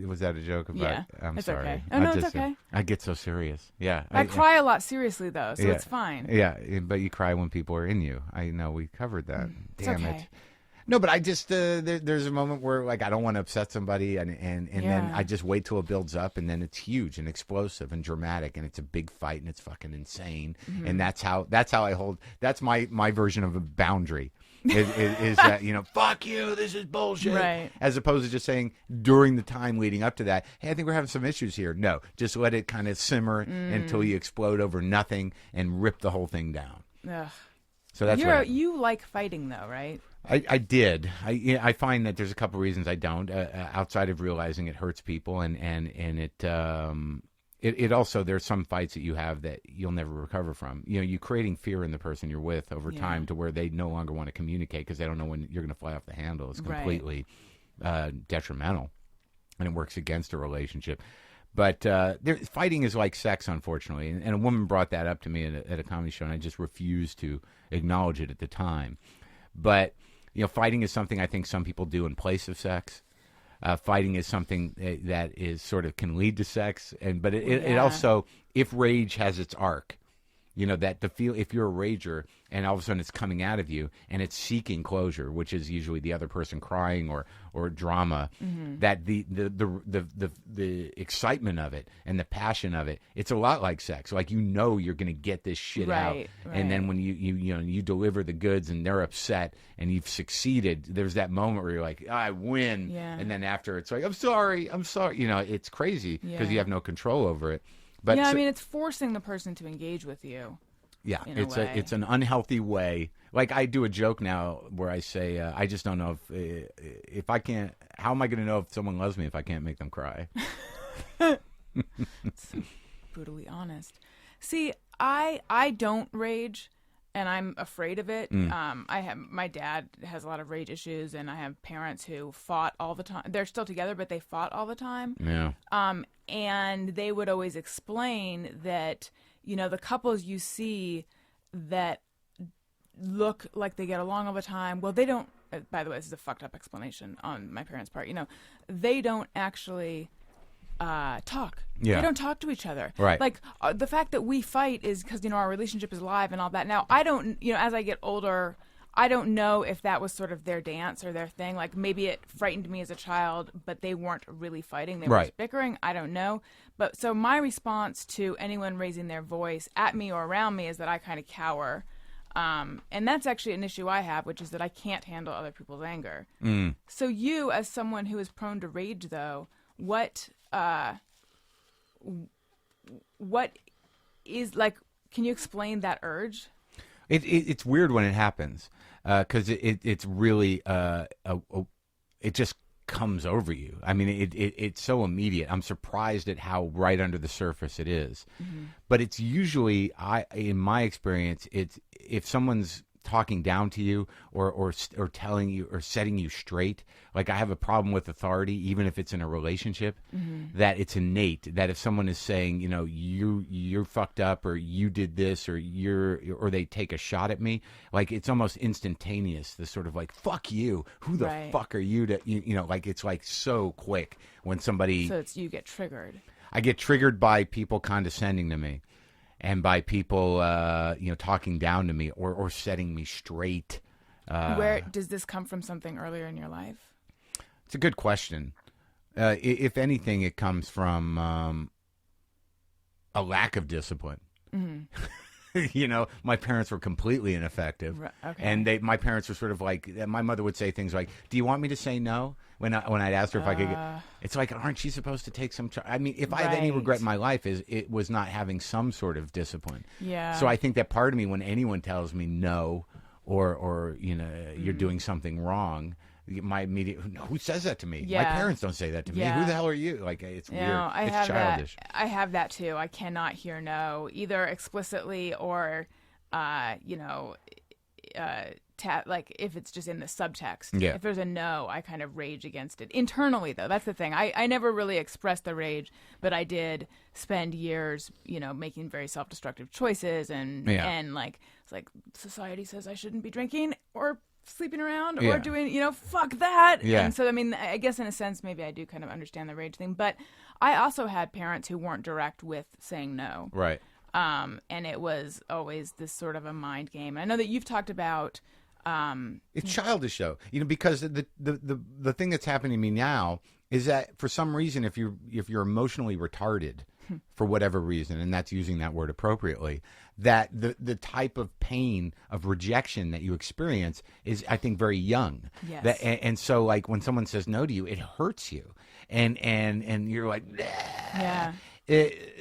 Was that a joke about? Yeah, I'm it's sorry. okay. Oh, no, it's okay. I get so serious. Yeah, I cry a lot seriously though, so it's fine. Yeah, but you cry when people are in you. I know we covered that. Damn okay. it. No, but I just there's a moment where like I don't want to upset somebody, and then I just wait till it builds up, and then it's huge and explosive and dramatic, and it's a big fight, and it's fucking insane, and that's how I hold. That's my version of a boundary. Is that fuck you, this is bullshit, right? As opposed to just saying during the time leading up to that, hey, I think we're having some issues here. No, just let it kind of simmer until you explode over nothing and rip the whole thing down. Ugh. So that's you like fighting though, right? I did. I find that there's a couple reasons I don't. Outside of realizing it hurts people, and it also, there's some fights that you have that you'll never recover from. You're creating fear in the person you're with over time to where they no longer want to communicate because they don't know when you're going to fly off the handle. It's completely detrimental, and it works against a relationship. But fighting is like sex, unfortunately, and a woman brought that up to me at a comedy show, and I just refused to acknowledge it at the time. But fighting is something I think some people do in place of sex. Fighting is something that is sort of can lead to sex, but it also, if rage has its arc, that if you're a rager and all of a sudden it's coming out of you and it's seeking closure, which is usually the other person crying or drama, that the excitement of it and the passion of it, it's a lot like sex. Like you're going to get this shit out, and then when you deliver the goods and they're upset and you've succeeded, there's that moment where you're like, I win, and then after it's like, I'm sorry, it's crazy because you have no control over it. But yeah, I mean, it's forcing the person to engage with you. yeah, in a way. it's an unhealthy way. Like I do a joke now where I say, I just don't know if I can't. How am I going to know if someone loves me if I can't make them cry? It's brutally honest. See, I don't rage, and I'm afraid of it. My dad has a lot of rage issues, and I have parents who fought all the time. They're still together, but they fought all the time. Yeah. And they would always explain that, the couples you see that look like they get along all the time, well, they don't. By the way, this is a fucked up explanation on my parents' part. They don't actually talk. Yeah. They don't talk to each other. Right. Like the fact that we fight is because our relationship is live and all that. Now I don't. As I get older, I don't know if that was sort of their dance or their thing. Like maybe it frightened me as a child, but they weren't really fighting. They were just bickering. I don't know. But so my response to anyone raising their voice at me or around me is that I kind of cower. And that's actually an issue I have, which is that I can't handle other people's anger. So you, as someone who is prone to rage, though, what is like? Can you explain that urge? It's weird when it happens because it's really it just comes over you. I mean, it's so immediate. I'm surprised at how right under the surface it is. But it's usually, in my experience, it's if someone's talking down to you or telling you or setting you straight. Like I have a problem with authority, even if it's in a relationship, that it's innate. That if someone is saying, you're fucked up or you did this or or they take a shot at me, like it's almost instantaneous. The sort of like, fuck you. Who the fuck are you to, like it's like so quick when somebody. So you get triggered. I get triggered by people condescending to me. And by people, talking down to me or setting me straight. Where does this come from? Something earlier in your life? It's a good question. If anything, it comes from a lack of discipline. My parents were completely ineffective, and my parents were sort of like. My mother would say things like, "Do you want me to say no?" When I'd asked her if I could get, it's like, aren't you supposed to take some? I mean, if I have any regret in my life, it was not having some sort of discipline. Yeah. So I think that part of me, when anyone tells me no, or you're doing something wrong, my immediate, who says that to me? Yeah. My parents don't say that to me. Who the hell are you? Like it's weird. It's childish. I have that too. I cannot hear no, either explicitly or, like if it's just in the subtext. Yeah. If there's a no, I kind of rage against it. Internally, though, that's the thing. I never really expressed the rage, but I did spend years, making very self-destructive choices and like it's like society says I shouldn't be drinking or sleeping around or doing, fuck that. Yeah. And so, I mean, I guess in a sense, maybe I do kind of understand the rage thing. But I also had parents who weren't direct with saying no. Right. And it was always this sort of a mind game. And I know that you've talked about. It's childish though, because the thing that's happening to me now is that for some reason, if you're emotionally retarded for whatever reason, and that's using that word appropriately, that the type of pain of rejection that you experience is, I think, very young. Yes. And so like when someone says no to you, it hurts you, and you're like, nah. Yeah.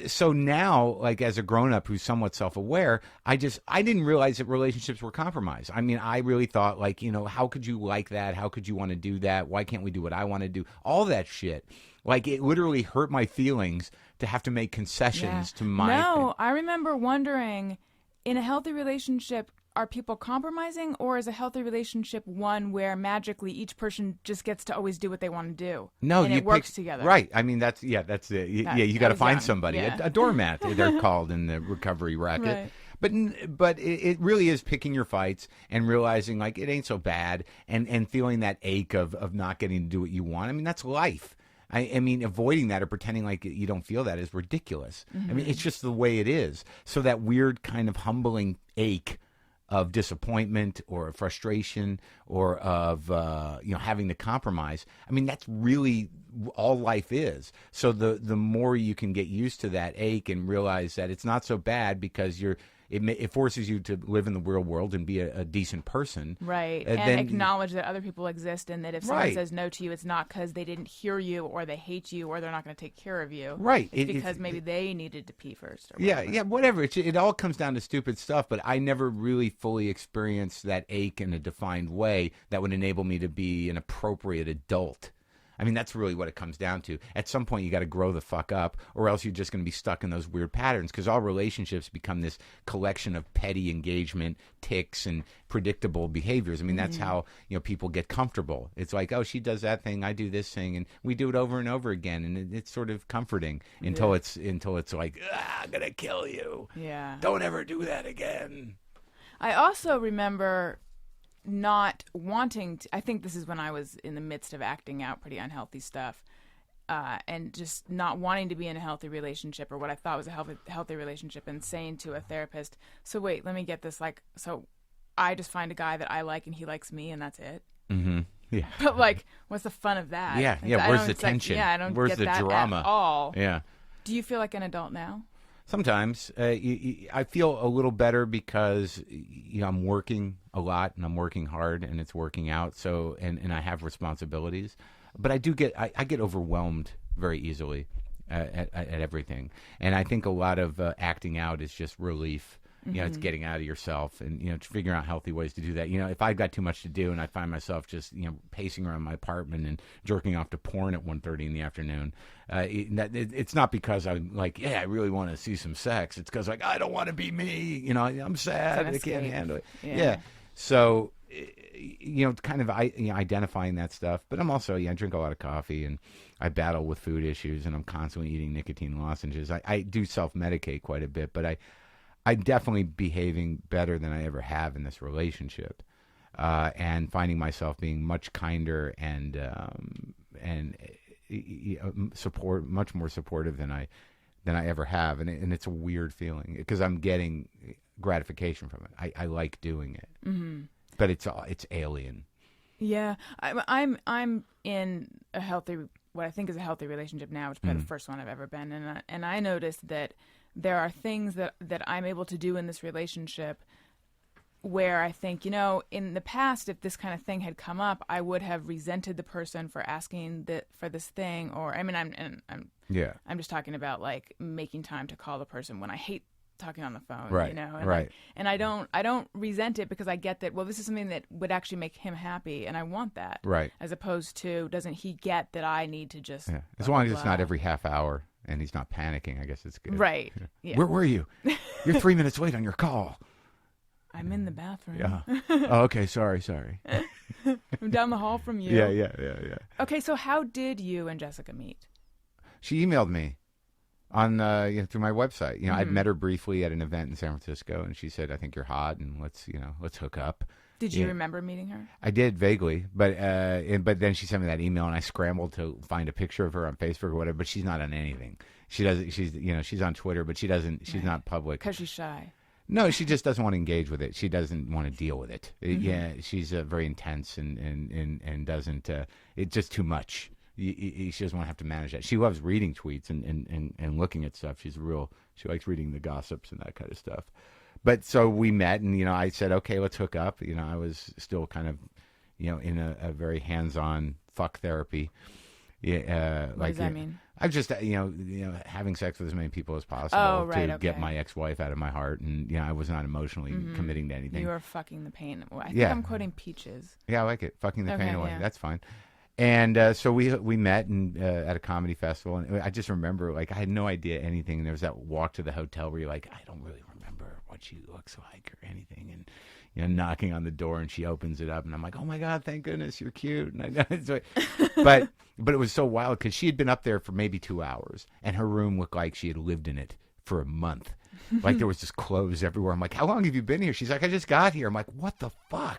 So now, like as a grown-up who's somewhat self-aware, I didn't realize that relationships were compromised. I mean, I really thought like, how could you like that? How could you want to do that? Why can't we do what I want to do? All that shit. Like it literally hurt my feelings to have to make concessions to my thing. I remember wondering, in a healthy relationship, are people compromising, or is a healthy relationship one where magically each person just gets to always do what they want to do? No, and it works together. Right. I mean, that's it. You got to find somebody. Yeah. A doormat, they're called in the recovery racket. Right. But it really is picking your fights and realizing like it ain't so bad, and feeling that ache of not getting to do what you want. I mean, that's life. I mean, avoiding that or pretending like you don't feel that is ridiculous. I mean, it's just the way it is. So that weird kind of humbling ache of disappointment or frustration or of having to compromise. I mean, that's really all life is. So the more you can get used to that ache and realize that it's not so bad because it forces you to live in the real world and be a decent person. Right. And And then, acknowledge that other people exist, and that if someone Right. says no to you, it's not because they didn't hear you or they hate you or they're not going to take care of you. Right. It's because maybe they needed to pee first. Or Yeah, whatever. yeah, whatever. It all comes down to stupid stuff, but I never really fully experienced that ache in a defined way that would enable me to be an appropriate adult. I mean, that's really what it comes down to. At some point, you got to grow the fuck up, or else you're just going to be stuck in those weird patterns, because all relationships become this collection of petty engagement, tics, and predictable behaviors. I mean, that's how, people get comfortable. It's like, oh, she does that thing, I do this thing, and we do it over and over again, and it's sort of comforting until it's like, I'm going to kill you. Yeah. Don't ever do that again. I also remember not wanting to, I think this is when I was in the midst of acting out pretty unhealthy stuff, and just not wanting to be in a healthy relationship, or what I thought was a healthy relationship, and saying to a therapist, so wait, let me get this, like, so I just find a guy that I like and he likes me and that's it. Mm-hmm. Yeah. But like, what's the fun of that? Yeah, Like, yeah. I Where's don't- the it's like, tension? yeah, I don't Where's get the that drama? at all. Yeah. Do you feel like an adult now? Sometimes I feel a little better because I'm working a lot and I'm working hard and it's working out. So and I have responsibilities, but I get overwhelmed very easily at everything. And I think a lot of acting out is just relief. It's getting out of yourself and, figuring out healthy ways to do that. If I've got too much to do and I find myself just, pacing around my apartment and jerking off to porn at 1:30 in the afternoon, it's not because I'm like, I really want to see some sex. It's because, like, I don't want to be me. I'm sad. I can't escape. handle it. Yeah. So, kind of identifying that stuff. But I'm also, I drink a lot of coffee and I battle with food issues and I'm constantly eating nicotine lozenges. I do self-medicate quite a bit, but I'm definitely behaving better than I ever have in this relationship, and finding myself being much kinder and much more supportive than I ever have, and it's a weird feeling because I'm getting gratification from it. I like doing it, but it's alien. Yeah, I'm in a healthy, what I think is a healthy relationship now, which is probably the first one I've ever been in, and I noticed that there are things that I'm able to do in this relationship where I think, in the past, if this kind of thing had come up, I would have resented the person for asking for this thing, or I'm just talking about like making time to call the person when I hate talking on the phone, Right, and right. and I don't resent it because I get that, well, this is something that would actually make him happy, and I want that, Right. as opposed to, doesn't he get that I need to just As blah, long as blah, it's not blah. every half hour and he's not panicking, I guess it's good. Right. Yeah. Where were you? You're 3 minutes late on your call. I'm in the bathroom. Yeah. Oh, okay. Sorry. I'm down the hall from you. Yeah. Okay, so how did you and Jessica meet? She emailed me on through my website. I'd met her briefly at an event in San Francisco, and she said, "I think you're hot, and let's hook up." Did you remember meeting her? I did vaguely, but then she sent me that email, and I scrambled to find a picture of her on Facebook or whatever. But she's not on anything. She doesn't. She's on Twitter, but she doesn't. She's not public Because she's shy. No, she just doesn't want to engage with it. She doesn't want to deal with it. Yeah, she's very intense and doesn't. It's just too much. She doesn't want to have to manage that. She loves reading tweets and looking at stuff. She likes reading the gossips and that kind of stuff. But so we met, and I said, okay, let's hook up. I was still kind of, in a very hands-on fuck therapy. Yeah, What does that mean? I'm just, having sex with as many people as possible to get my ex-wife out of my heart, and I was not emotionally committing to anything. You were fucking the pain. I think Yeah. I'm quoting Peaches. Yeah, I like it. Fucking the pain Okay, away. yeah. That's fine. And so we met at a comedy festival, and I just remember, like, I had no idea anything. And there was that walk to the hotel where you're like, I don't really remember what she looks like or anything, and knocking on the door, and she opens it up, and I'm like, oh my God, thank goodness, you're cute. And but it was so wild because she had been up there for maybe 2 hours, and her room looked like she had lived in it for a month. Like there was just clothes everywhere. I'm like, how long have you been here? She's like, I just got here. I'm like, what the fuck?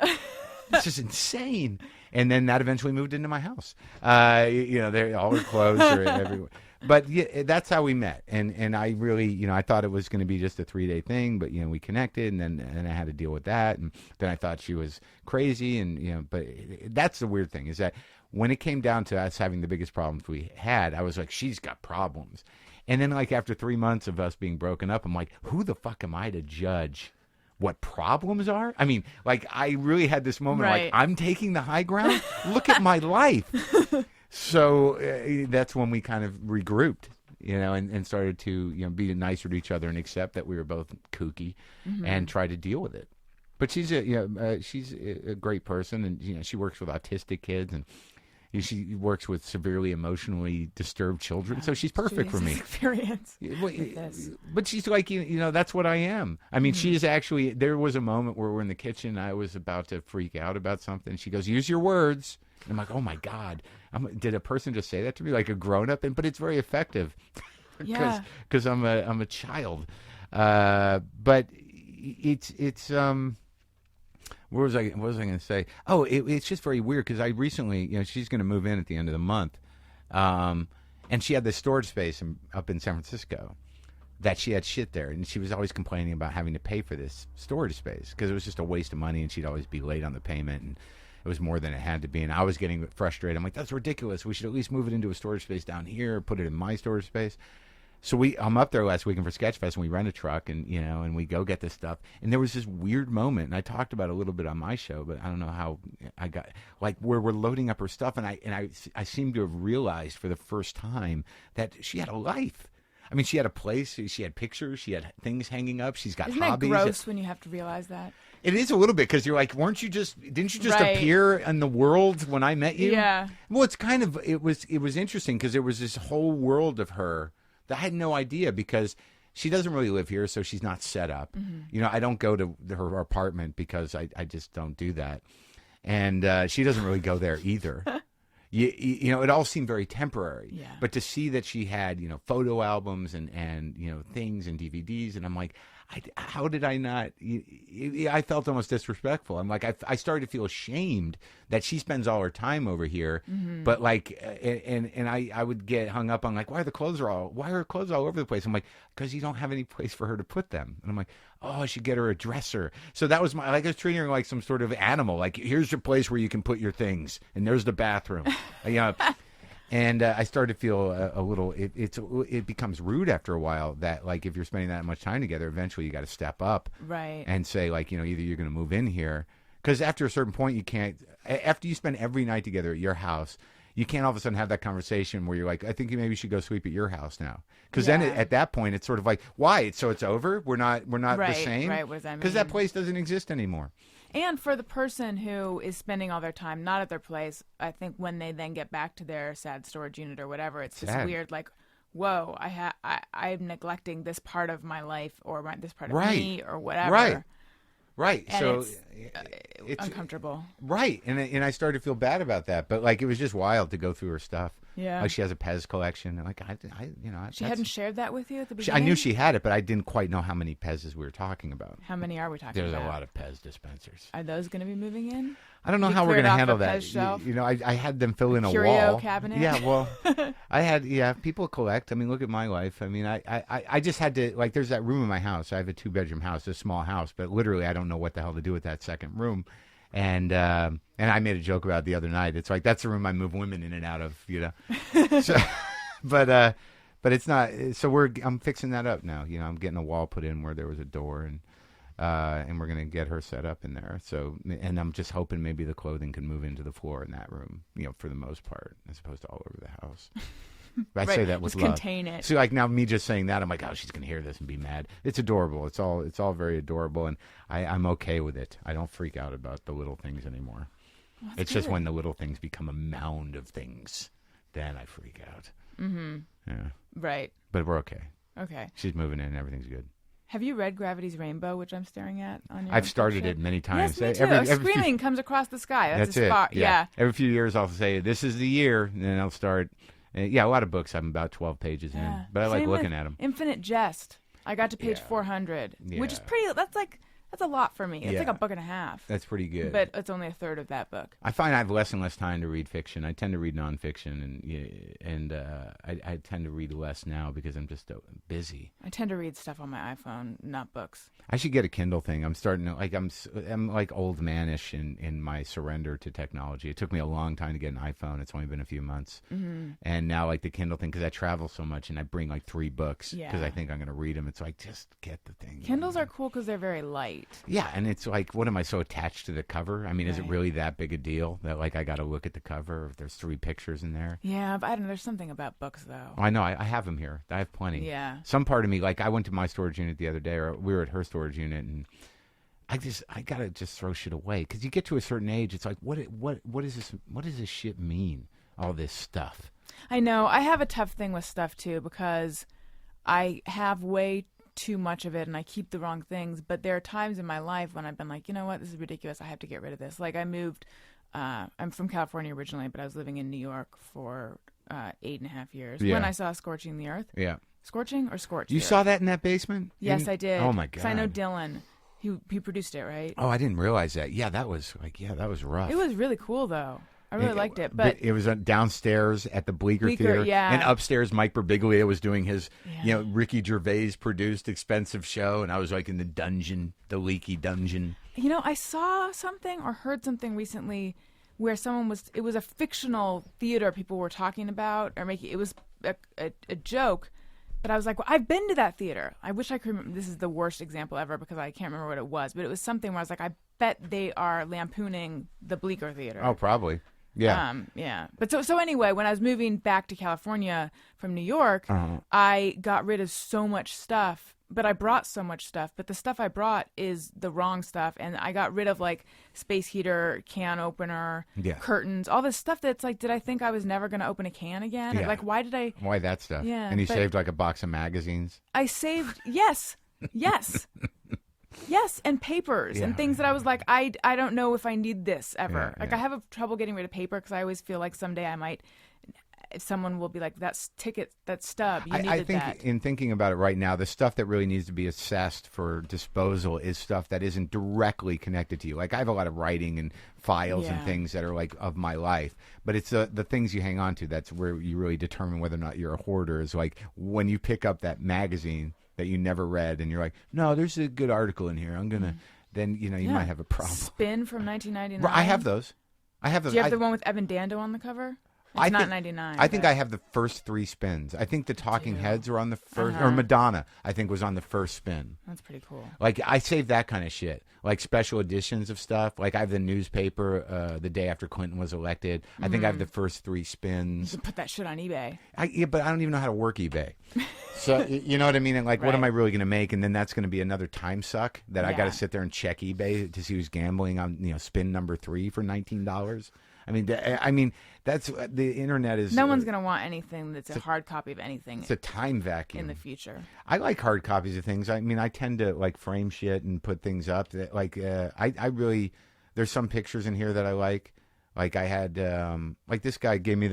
This is insane. And then that eventually moved into my house. All her clothes are everywhere. But yeah, that's how we met. And I really, I thought it was going to be just a 3-day thing, but we connected, and then I had to deal with that. And then I thought she was crazy, and but that's the weird thing, is that when it came down to us having the biggest problems we had, I was like, she's got problems. And then, like, after 3 months of us being broken up, I'm like, who the fuck am I to judge what problems are? I mean, like, I really had this moment, Right. like, I'm taking the high ground? Look at my life. So that's when we kind of regrouped, and started to, be nicer to each other and accept that we were both kooky and try to deal with it. But she's a great person, and she works with autistic kids, and she works with severely emotionally disturbed children, so she's perfect for me. Experience. But she's like, that's what I am. I mean, she is actually. There was a moment where we're in the kitchen. I was about to freak out about something. She goes, "Use your words." And I'm like, "Oh my God, did a person just say that to me, like a grown up?" But it's very effective, because I'm a child. But it's What was I going to say? Oh, it's just very weird because I recently, she's going to move in at the end of the month, and she had this storage space up in San Francisco that she had shit there, and she was always complaining about having to pay for this storage space because it was just a waste of money, and she'd always be late on the payment, and it was more than it had to be, and I was getting frustrated. I'm like, that's ridiculous. We should at least move it into a storage space down here, put it in my storage space. So I'm up there last weekend for Sketchfest, and we rent a truck, and and we go get this stuff. And there was this weird moment, and I talked about it a little bit on my show, but I don't know how I got, like, where we're loading up her stuff, and I seem to have realized for the first time that she had a life. I mean, she had a place, she had pictures, she had things hanging up, she's got hobbies. Isn't that gross when you have to realize that? It is a little bit, because you're like, didn't you just appear in the world when I met you? Yeah. Well, it's kind of, it was interesting, because there was this whole world of her that I had no idea, because she doesn't really live here, so she's not set up. I don't go to her apartment because I just don't do that. And she doesn't really go there either. It all seemed very temporary. Yeah. But to see that she had, photo albums and things and DVDs, and I'm like, how did I not? I felt almost disrespectful. I'm like, I started to feel ashamed that she spends all her time over here, but like, and I would get hung up on, like, why are her clothes all over the place? I'm like, because you don't have any place for her to put them. And I'm like, oh, I should get her a dresser. So that was I was treating her like some sort of animal. Like, here's your place where you can put your things, and there's the bathroom. And I started to feel a little. It becomes rude after a while. That, like, if you're spending that much time together, eventually you got to step up, right, and say, like, either you're going to move in here, because after a certain point you can't. After you spend every night together at your house, you can't all of a sudden have that conversation where you're like, I think you maybe should go sleep at your house now, because then at that point it's sort of like, why? So it's over. We're not right, the same. Right. What does that mean? Because that place doesn't exist anymore. And for the person who is spending all their time not at their place, I think when they then get back to their sad storage unit or whatever, it's this weird, like, whoa, I'm neglecting this part of my life, or this part of me, or whatever. Right. And so it's uncomfortable. Right. And I started to feel bad about that. But, like, it was just wild to go through her stuff. Yeah. Like, she has a Pez collection. And, like, she hadn't shared that with you at the beginning? I knew she had it, but I didn't quite know how many Pez's we were talking about. How many are we talking about? There's a lot of Pez dispensers. Are those going to be moving in? I don't know how we're going to handle that. I had them fill in a curio wall. Cabinet? Yeah, well, people collect. I mean, look at my life. I mean, I just had to, like, there's that room in my house. I have a 2-bedroom house, a small house, but literally I don't know what the hell to do with that second room. And I made a joke about it the other night. It's like, that's the room I move women in and out of, So, but it's not. So I'm fixing that up now. I'm getting a wall put in where there was a door, and we're gonna get her set up in there. So, and I'm just hoping maybe the clothing can move into the floor in that room, for the most part, as opposed to all over the house. But I say that with just love. Contain it. So, like, now me just saying that, I'm like, oh, she's gonna hear this and be mad. It's adorable. It's all very adorable, and I'm okay with it. I don't freak out about the little things anymore. Well, it's just when the little things become a mound of things, then I freak out. Mm-hmm. Yeah. Right. But we're okay. Okay. She's moving in. Everything's good. Have you read Gravity's Rainbow, which I'm staring at on your I've started it many times. Yes, me too. Screaming comes across the sky. That's it. Far. Yeah. Every few years I'll say, this is the year, and then I'll start. A lot of books I'm about 12 pages in, but I like looking at them. Infinite Jest. I got to page 400, which is pretty. That's like That's a lot for me. It's Yeah. like a book and a half. That's pretty good. But it's only a third of that book. I find I have less and less time to read fiction. I tend to read nonfiction, and I tend to read less now because I'm just busy. I tend to read stuff on my iPhone, not books. I should get a Kindle thing. I'm starting to I'm like old manish in my surrender to technology. It took me a long time to get an iPhone. It's only been a few months, and now like the Kindle thing because I travel so much and I bring like 3 books because I think I'm going to read them. It's like just get the thing. Kindles are cool because they're very light. Yeah, and it's like, what am I so attached to the cover? I mean, is it really that big a deal that like I got to look at the cover if there's 3 pictures in there? Yeah, but I don't know. There's something about books though. I know. I have them here. I have plenty. Yeah. Some part of me, like I went to my storage unit the other day, or we were at her storage unit, and I gotta just throw shit away because you get to a certain age, it's like, what is this? What does this shit mean? All this stuff. I know. I have a tough thing with stuff too because I have way too much of it and I keep the wrong things. But there are times in my life when I've been like, you know what, this is ridiculous. I have to get rid of this. Like I moved. I'm from California originally, but I was living in New York for 8.5 years when I saw Scorching the Earth. Yeah. Scorching or Scorched? You saw that in that basement? Yes, I did. Oh my 'Cause God. I know Dylan. He produced it, right? Oh, I didn't realize that. Yeah, that was rough. It was really cool though. I really liked it, but it was downstairs at the Bleecker Theater, yeah. and upstairs Mike Birbiglia was doing his, Ricky Gervais produced expensive show, and I was like in the dungeon, the leaky dungeon. You know, I saw something or heard something recently where it was a fictional theater people were talking about or making. It was a joke, but I was like, well, I've been to that theater. I wish I could remember. This is the worst example ever because I can't remember what it was, but it was something where I was like, I bet they are lampooning the Bleecker Theater. Oh, probably. Yeah. Yeah. But so anyway, when I was moving back to California from New York, I got rid of so much stuff, but I brought so much stuff. But the stuff I brought is the wrong stuff. And I got rid of like space heater, can opener, curtains, all this stuff that's like, did I think I was never going to open a can again? Yeah. Or like, why that stuff? Yeah. And you saved like a box of magazines? I saved, yes. Yes, and papers and things that I was like, I don't know if I need this ever. I have trouble getting rid of paper because I always feel like someday I might, if someone will be like, that's ticket, that stub, you needed I think that. in thinking about it right now, the stuff that really needs to be assessed for disposal is stuff that isn't directly connected to you. Like I have a lot of writing and files and things that are like of my life, but it's the things you hang on to. That's where you really determine whether or not you're a hoarder. Is like when you pick up that magazine that you never read, and you're like, no, there's a good article in here. I'm gonna, then you might have a problem. Spin from 1999. I have those. Do you have the one with Evan Dando on the cover? It's not 99. I think I have the first 3 spins. I think the Talking Heads are on the first, or Madonna, I think, was on the first spin. That's pretty cool. Like, I save that kind of shit. Like, special editions of stuff. Like, I have the newspaper the day after Clinton was elected. I think I have the first 3 spins. You can put that shit on eBay. But I don't even know how to work eBay. So, you know what I mean? And, like, what am I really going to make? And then that's going to be another time suck that I got to sit there and check eBay to see who's gambling on, spin number 3 for $19. I mean, that's the internet is. No one's gonna want anything that's a hard copy of anything. It's a time vacuum in the future. I like hard copies of things. I mean, I tend to like frame shit and put things up. That, like, I really, there's some pictures in here that I like. Like I had, like this guy gave me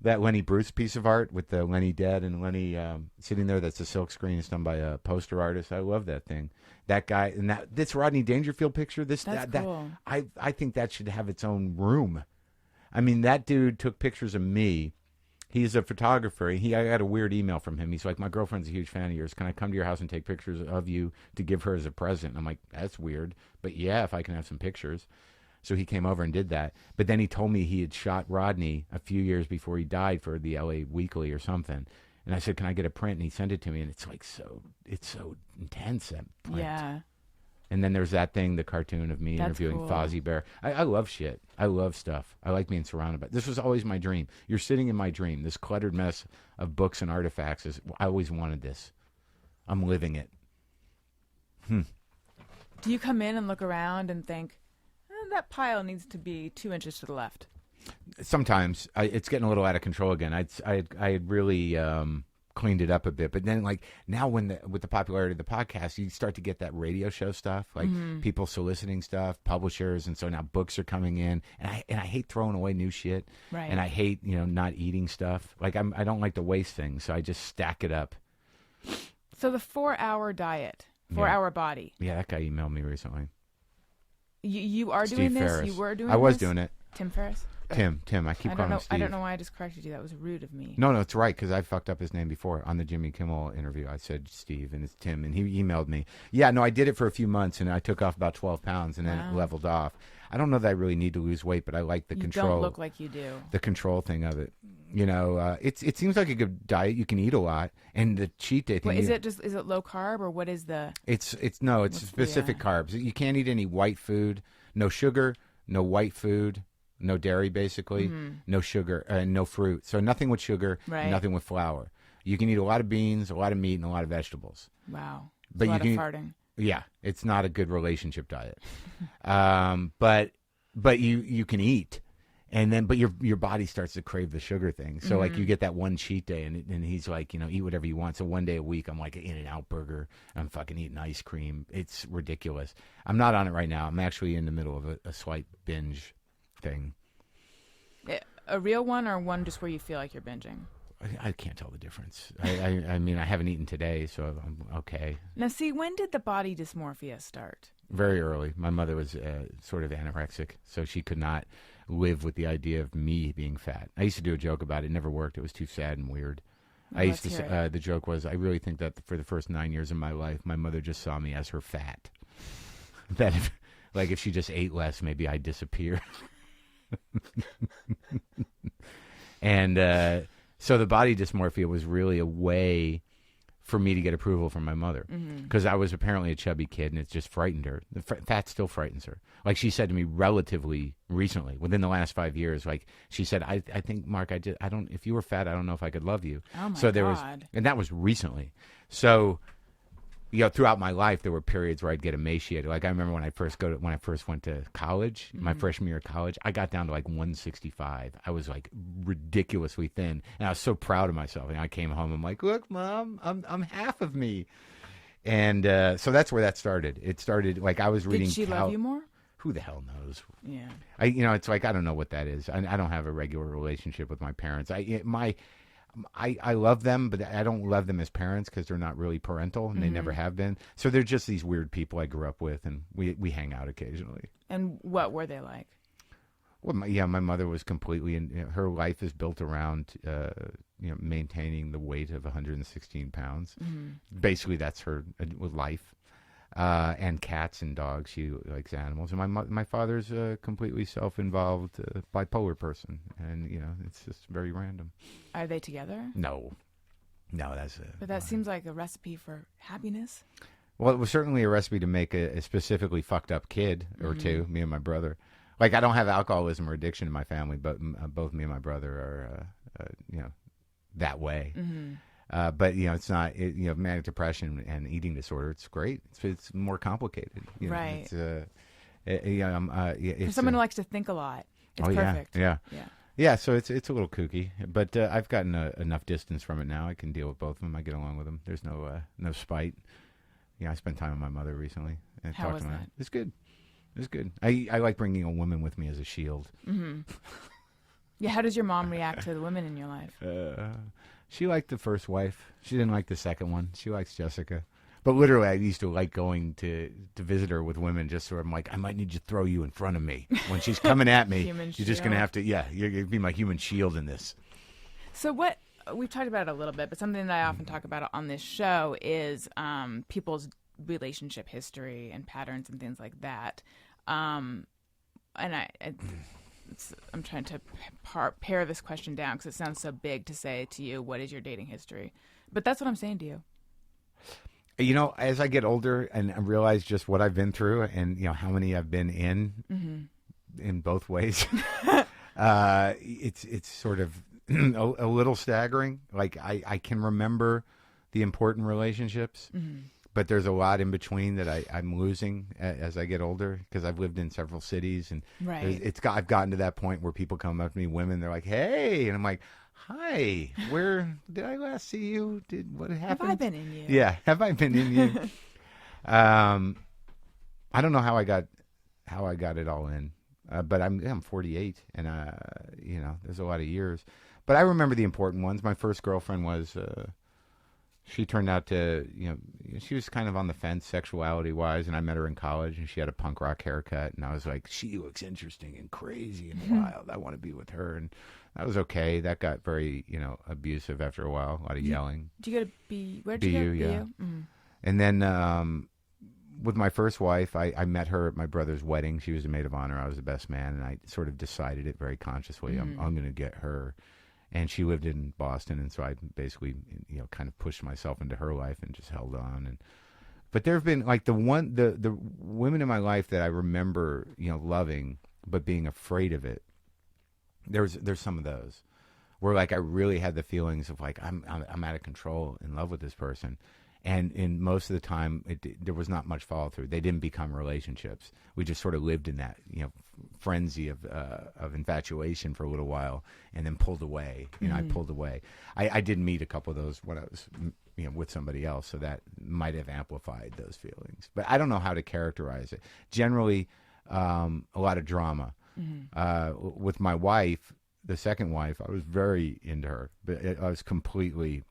that Lenny Bruce piece of art with the Lenny dead and Lenny sitting there. That's a silk screen. It's done by a poster artist. I love that thing. That guy and this Rodney Dangerfield picture. That's cool. I think that should have its own room. I mean, that dude took pictures of me. He's a photographer. I got a weird email from him. He's like, my girlfriend's a huge fan of yours. Can I come to your house and take pictures of you to give her as a present? I'm like, that's weird. But yeah, if I can have some pictures. So he came over and did that. But then he told me he had shot Rodney a few years before he died for the LA Weekly or something. And I said, can I get a print? And he sent it to me. And it's like it's so intense, that print. Yeah. And then there's that thing, the cartoon of me interviewing cool. Fozzie Bear. I love shit. I love stuff. I like being surrounded by it. This was always my dream. You're sitting in my dream. This cluttered mess of books and artifacts I always wanted this. I'm living it. Do you come in and look around and think, that pile needs to be 2 inches to the left? Sometimes. It's getting a little out of control again. I had really cleaned it up a bit, but then like now with the popularity of the podcast, you start to get that radio show stuff, like people soliciting stuff, publishers, and so now books are coming in, and I hate throwing away new shit, right? And I hate not eating stuff. Like I don't like to waste things, so I just stack it up. So the 4-hour diet For Yeah. our body. Yeah, that guy emailed me recently. You are Steve doing this? Ferris. You were doing I was this? doing it. Tim Ferriss? Tim. I keep calling him Steve. I don't know why I just corrected you. That was rude of me. No, it's right, because I fucked up his name before. On the Jimmy Kimmel interview, I said Steve, and it's Tim, and he emailed me. Yeah, no, I did it for a few months, and I took off about 12 pounds, and then it leveled off. I don't know that I really need to lose weight, but I like the control. You don't look like you do. The control thing of it. You know, it seems like a good diet. You can eat a lot, and the cheat day thing. Wait, is it low carb, or what is the? It's specific carbs. You can't eat any white food, no sugar, no white food. No dairy, basically. No sugar, no fruit. So nothing with sugar, nothing with flour. You can eat a lot of beans, a lot of meat, and a lot of vegetables. Wow. But a lot you of can, farting. Yeah, it's not a good relationship diet. But you can eat, and then but your body starts to crave the sugar thing. So like you get that one cheat day, and he's like, eat whatever you want. So one day a week, I'm like In-N-Out burger. I'm fucking eating ice cream. It's ridiculous. I'm not on it right now. I'm actually in the middle of a slight binge thing. A real one, or one just where you feel like you're binging? I can't tell the difference. I mean, I haven't eaten today, so I'm okay. Now, see, when did the body dysmorphia start? Very early. My mother was sort of anorexic, so she could not live with the idea of me being fat. I used to do a joke about it. It never worked. It was too sad and weird. Well, I used to. The joke was, I really think that for the first 9 years of my life, my mother just saw me as her fat. That if she just ate less, maybe I'd disappear. And so the body dysmorphia was really a way for me to get approval from my mother, because I was apparently a chubby kid, and it just frightened her. The fat still frightens her. Like she said to me relatively recently, within the last 5 years, like she said, I think, Mark, I don't. If you were fat, I don't know if I could love you. Oh my so there God. was, and that was recently. So, throughout my life, there were periods where I'd get emaciated. Like I remember when I first went to college, my freshman year of college, I got down to like 165. I was like ridiculously thin, and I was so proud of myself. And I came home, I'm like, look, Mom, I'm half of me. And so that's where that started. It started like I was reading. Did she love you more? Who the hell knows? Yeah. It's like I don't know what that is. I don't have a regular relationship with my parents. I love them, but I don't love them as parents because they're not really parental, and they never have been. So they're just these weird people I grew up with, and we hang out occasionally. And what were they like? Well, my mother was completely her life is built around maintaining the weight of 116 pounds. Basically, that's her life. And cats and dogs. She likes animals. And my father's a completely self-involved bipolar person, and it's just very random. Are they together? No, that's it. But that seems like a recipe for happiness. Well, it was certainly a recipe to make a specifically fucked up kid or two. Me and my brother. Like I don't have alcoholism or addiction in my family, but both me and my brother are that way. But it's not manic depression and eating disorder. It's great. It's more complicated. Right. For someone who likes to think a lot, it's perfect. Yeah. So it's a little kooky, but I've gotten enough distance from it now. I can deal with both of them. I get along with them. There's no spite. I spent time with my mother recently. And How was that? It's good. It's good. I like bringing a woman with me as a shield. Yeah. How does your mom react to the women in your life? She liked the first wife. She didn't like the second one. She likes Jessica. But literally, I used to like going to visit her with women just so I'm like, I might need to throw you in front of me. When she's coming at me, you're just going to have to, you're going to be my human shield in this. So what, we've talked about it a little bit, but something that I often talk about on this show is people's relationship history and patterns and things like that. And I'm trying to pare this question down because it sounds so big to say to you, what is your dating history? But that's what I'm saying to you. As I get older and I realize just what I've been through and, how many I've been in both ways, it's sort of a little staggering. Like I can remember the important relationships, but there's a lot in between that I'm losing as I get older because I've lived in several cities, and I've gotten to that point where people come up to me, women, they're like, "Hey," and I'm like, "Hi, where did I last see you? What happened? Have I been in you?" Yeah, have I been in you? I don't know how I got it all in, but I'm 48, and there's a lot of years. But I remember the important ones. My first girlfriend was She turned out to, she was kind of on the fence sexuality-wise, and I met her in college, and she had a punk rock haircut, and I was like, she looks interesting and crazy and wild. I want to be with her, and that was okay. That got very, abusive after a while, a lot of yelling. Did you go to B? Where did you go? Yeah. Mm. And then with my first wife, I met her at my brother's wedding. She was a maid of honor. I was the best man, and I sort of decided it very consciously. I'm going to get her. And she lived in Boston, and so I basically, kind of pushed myself into her life and just held on. But there have been like the women in my life that I remember, loving, but being afraid of it. There's some of those where like I really had the feelings of like I'm out of control, in love with this person. And in most of the time, there was not much follow through. They didn't become relationships. We just sort of lived in that, frenzy of infatuation for a little while, and then pulled away. I pulled away. I did meet a couple of those when I was, with somebody else, so that might have amplified those feelings. But I don't know how to characterize it. Generally, a lot of drama. With my wife, the second wife, I was very into her, but I was completely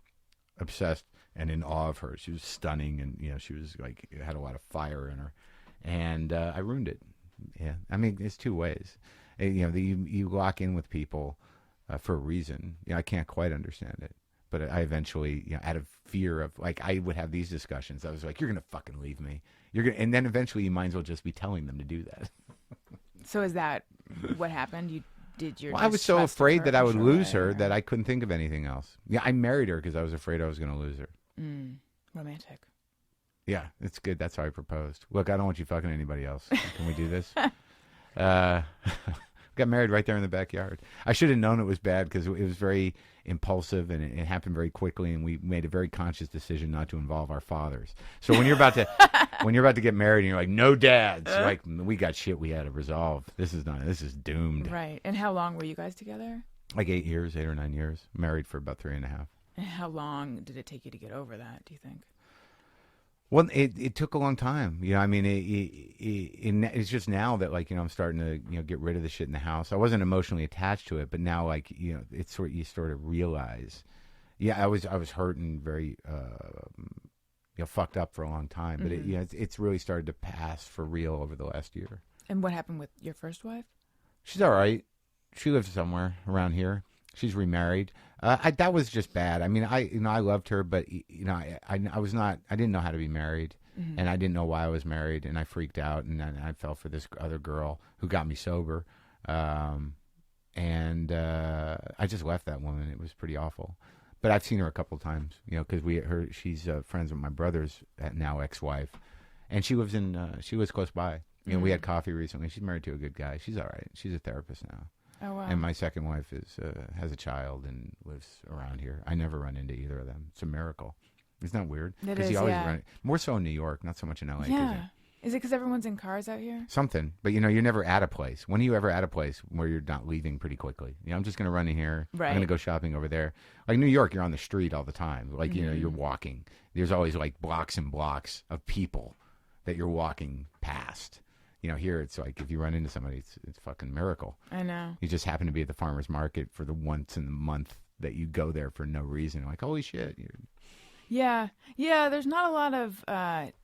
obsessed and in awe of her. She was stunning, and she was like had a lot of fire in her, and I ruined it. Yeah, I mean, it's two ways. You lock in with people for a reason. I can't quite understand it, but I eventually, out of fear of like, I would have these discussions. I was like, "You're gonna fucking leave me. You're gonna," and then eventually, you might as well just be telling them to do that. So is that what happened? You did your? Well, I was so afraid that I would lose her or... that I couldn't think of anything else. Yeah, I married her because I was afraid I was going to lose her. Romantic. Yeah, it's good. That's how I proposed. Look, I don't want you fucking anybody else. Can we do this? Got married right there in the backyard. I should have known it was bad because it was very impulsive and it happened very quickly, and we made a very conscious decision not to involve our fathers. So when you're about to get married and you're like, no dads, you're like, we got shit we had to resolve. This is doomed. Right. And how long were you guys together? Like 8 or 9 years. Married for about 3.5. And how long did it take you to get over that, do you think? Well, it took a long time. I mean, it's just now that like, I'm starting to, get rid of the shit in the house. I wasn't emotionally attached to it, but now like, it's you sort of realize, I was hurt and very, fucked up for a long time, but it's really started to pass for real over the last year. And what happened with your first wife? She's all right. She lives somewhere around here. She's remarried. That was just bad. I mean, I loved her, but I didn't know how to be married, and I didn't know why I was married, and I freaked out, and then I fell for this other girl who got me sober, and I just left that woman. It was pretty awful, but I've seen her a couple of times, because she's friends with my brother's now ex-wife, and she lives close by. We had coffee recently. She's married to a good guy. She's all right. She's a therapist now. Oh, wow. And my second wife has a child and lives around here. I never run into either of them. It's a miracle. Isn't that weird? It is, more so in New York, not so much in LA. Yeah. Is it because everyone's in cars out here? Something. But, you're never at a place. When are you ever at a place where you're not leaving pretty quickly? I'm just going to run in here. Right. I'm going to go shopping over there. Like New York, you're on the street all the time. Like, you're walking. There's always like blocks and blocks of people that you're walking past. Here it's like if you run into somebody, it's a fucking miracle. I know. You just happen to be at the farmer's market for the once in the month that you go there for no reason. Like, holy shit. Yeah. There's not a lot of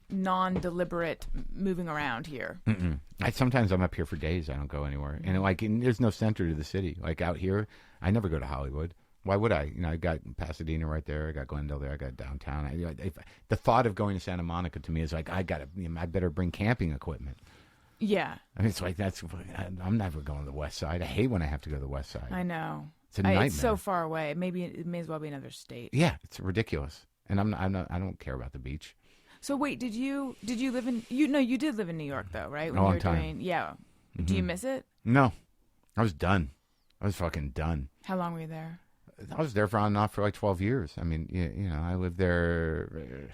non-deliberate moving around here. Sometimes I'm up here for days. I don't go anywhere. And there's no center to the city. Like out here, I never go to Hollywood. Why would I? I got Pasadena right there. I got Glendale there. I got downtown. The thought of going to Santa Monica to me is like, I better bring camping equipment. Yeah. I mean, it's like, I'm never going to the West Side. I hate when I have to go to the West Side. I know. It's a nightmare. It's so far away. Maybe it may as well be another state. Yeah, it's ridiculous. And I don't care about the beach. So wait, did you live in, you did live in New York though, right? A long time. Do you miss it? No. I was done. I was fucking done. How long were you there? I was there on and off for like 12 years. I mean, I lived there.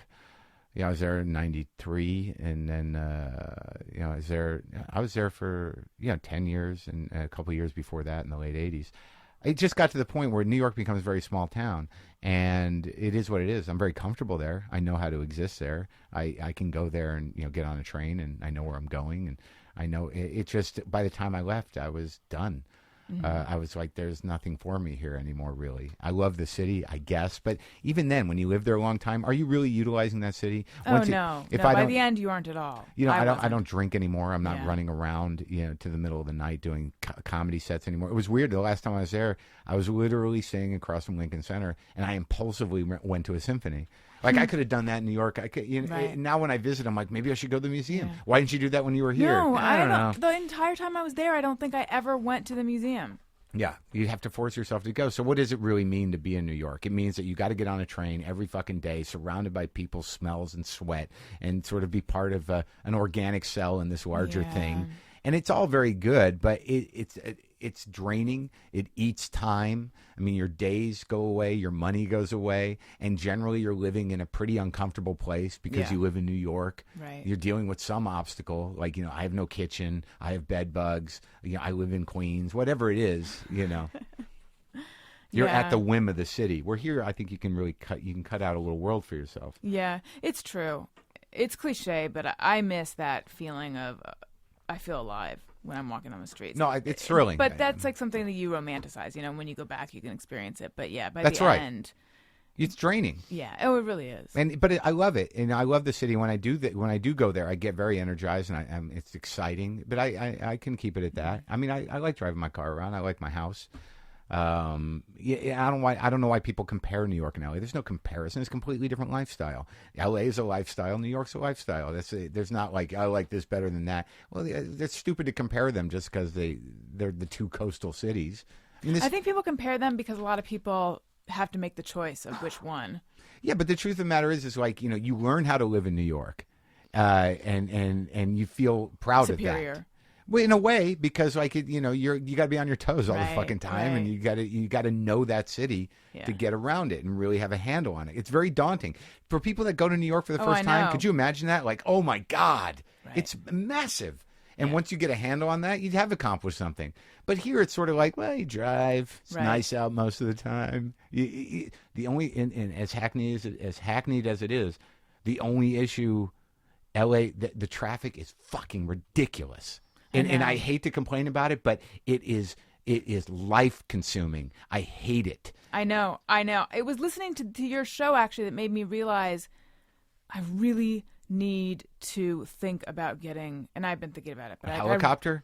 I was there in 93, and then I was there for 10 years, and a couple of years before that in the late 80s. It just got to the point where New York becomes a very small town, and it is what it is. I'm very comfortable there. I know how to exist there. I can go there and get on a train, and I know where I'm going, and I know it just by the time I left, I was done. I was like, there's nothing for me here anymore, really. I love the city, I guess. But even then, when you live there a long time, are you really utilizing that city? No. By the end, you aren't at all. I don't drink anymore. I'm not running around, to the middle of the night doing comedy sets anymore. It was weird. The last time I was there, I was literally staying across from Lincoln Center, and I impulsively went to a symphony. Like, I could have done that in New York. I could, Now when I visit, I'm like, maybe I should go to the museum. Yeah. Why didn't you do that when you were here? No, I don't know. The entire time I was there, I don't think I ever went to the museum. Yeah, you have to force yourself to go. So what does it really mean to be in New York? It means that you got to get on a train every fucking day, surrounded by people's smells and sweat, and sort of be part of an organic cell in this larger thing. And it's all very good, but it's draining. It eats time. I mean, your days go away, your money goes away, and generally you're living in a pretty uncomfortable place because you live in New York. Right. You're dealing with some obstacle, like, I have no kitchen, I have bed bugs, I live in Queens, whatever it is, You're at the whim of the city. We're here, I think you can really cut out a little world for yourself. Yeah, it's true. It's cliche, but I miss that feeling of I feel alive when I'm walking on the streets. No, it's thrilling. But that's like something that you romanticize. When you go back, you can experience it. But by that's the right. end, it's draining. Yeah, it really is. But I love it, and I love the city. When I do go there, I get very energized, and it's exciting. But I can keep it at that. I mean, I like driving my car around. I like my house. I don't know why people compare New York and LA. There's no comparison. It's a completely different lifestyle. LA is a lifestyle. New York's a lifestyle. There's not like, I like this better than that. Well, they're stupid to compare them just because they're the two coastal cities. I think people compare them because a lot of people have to make the choice of which one. Yeah, but the truth of the matter is like, you learn how to live in New York, and you feel proud of that. Well, in a way, because like you got to be on your toes all the fucking time, and you got to know that city to get around it and really have a handle on it. It's very daunting for people that go to New York for the first time. Could you imagine that? Like, oh my God, it's massive. And once you get a handle on that, you'd have accomplished something. But here it's sort of like, well, you drive. It's nice out most of the time. The only and as hackneyed as it is, the only issue, LA, the traffic is fucking ridiculous. And I hate to complain about it, but it is life consuming. I hate it. I know. It was listening to your show actually that made me realize I really need to think about getting, and I've been thinking about it, but a helicopter,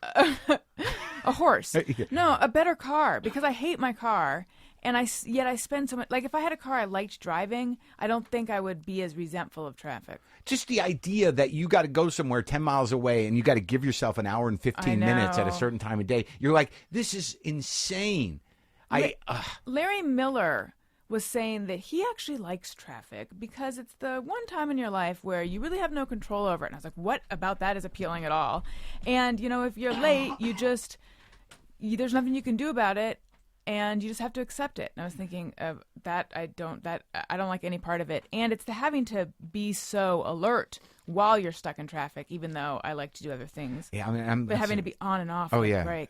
a horse, no, a better car, because I hate my car. And yet I spend so much. Like, if I had a car I liked driving, I don't think I would be as resentful of traffic. Just the idea that you got to go somewhere 10 miles away and you got to give yourself an hour and 15 minutes at a certain time of day. You're like, this is insane. Larry Miller was saying that he actually likes traffic because it's the one time in your life where you really have no control over it. And I was like, what about that is appealing at all? And, if you're late, there's nothing you can do about it. And you just have to accept it. And I was thinking that I don't like any part of it. And it's the having to be so alert while you're stuck in traffic, even though I like to do other things. Yeah, I mean, but having to be on and off. Break.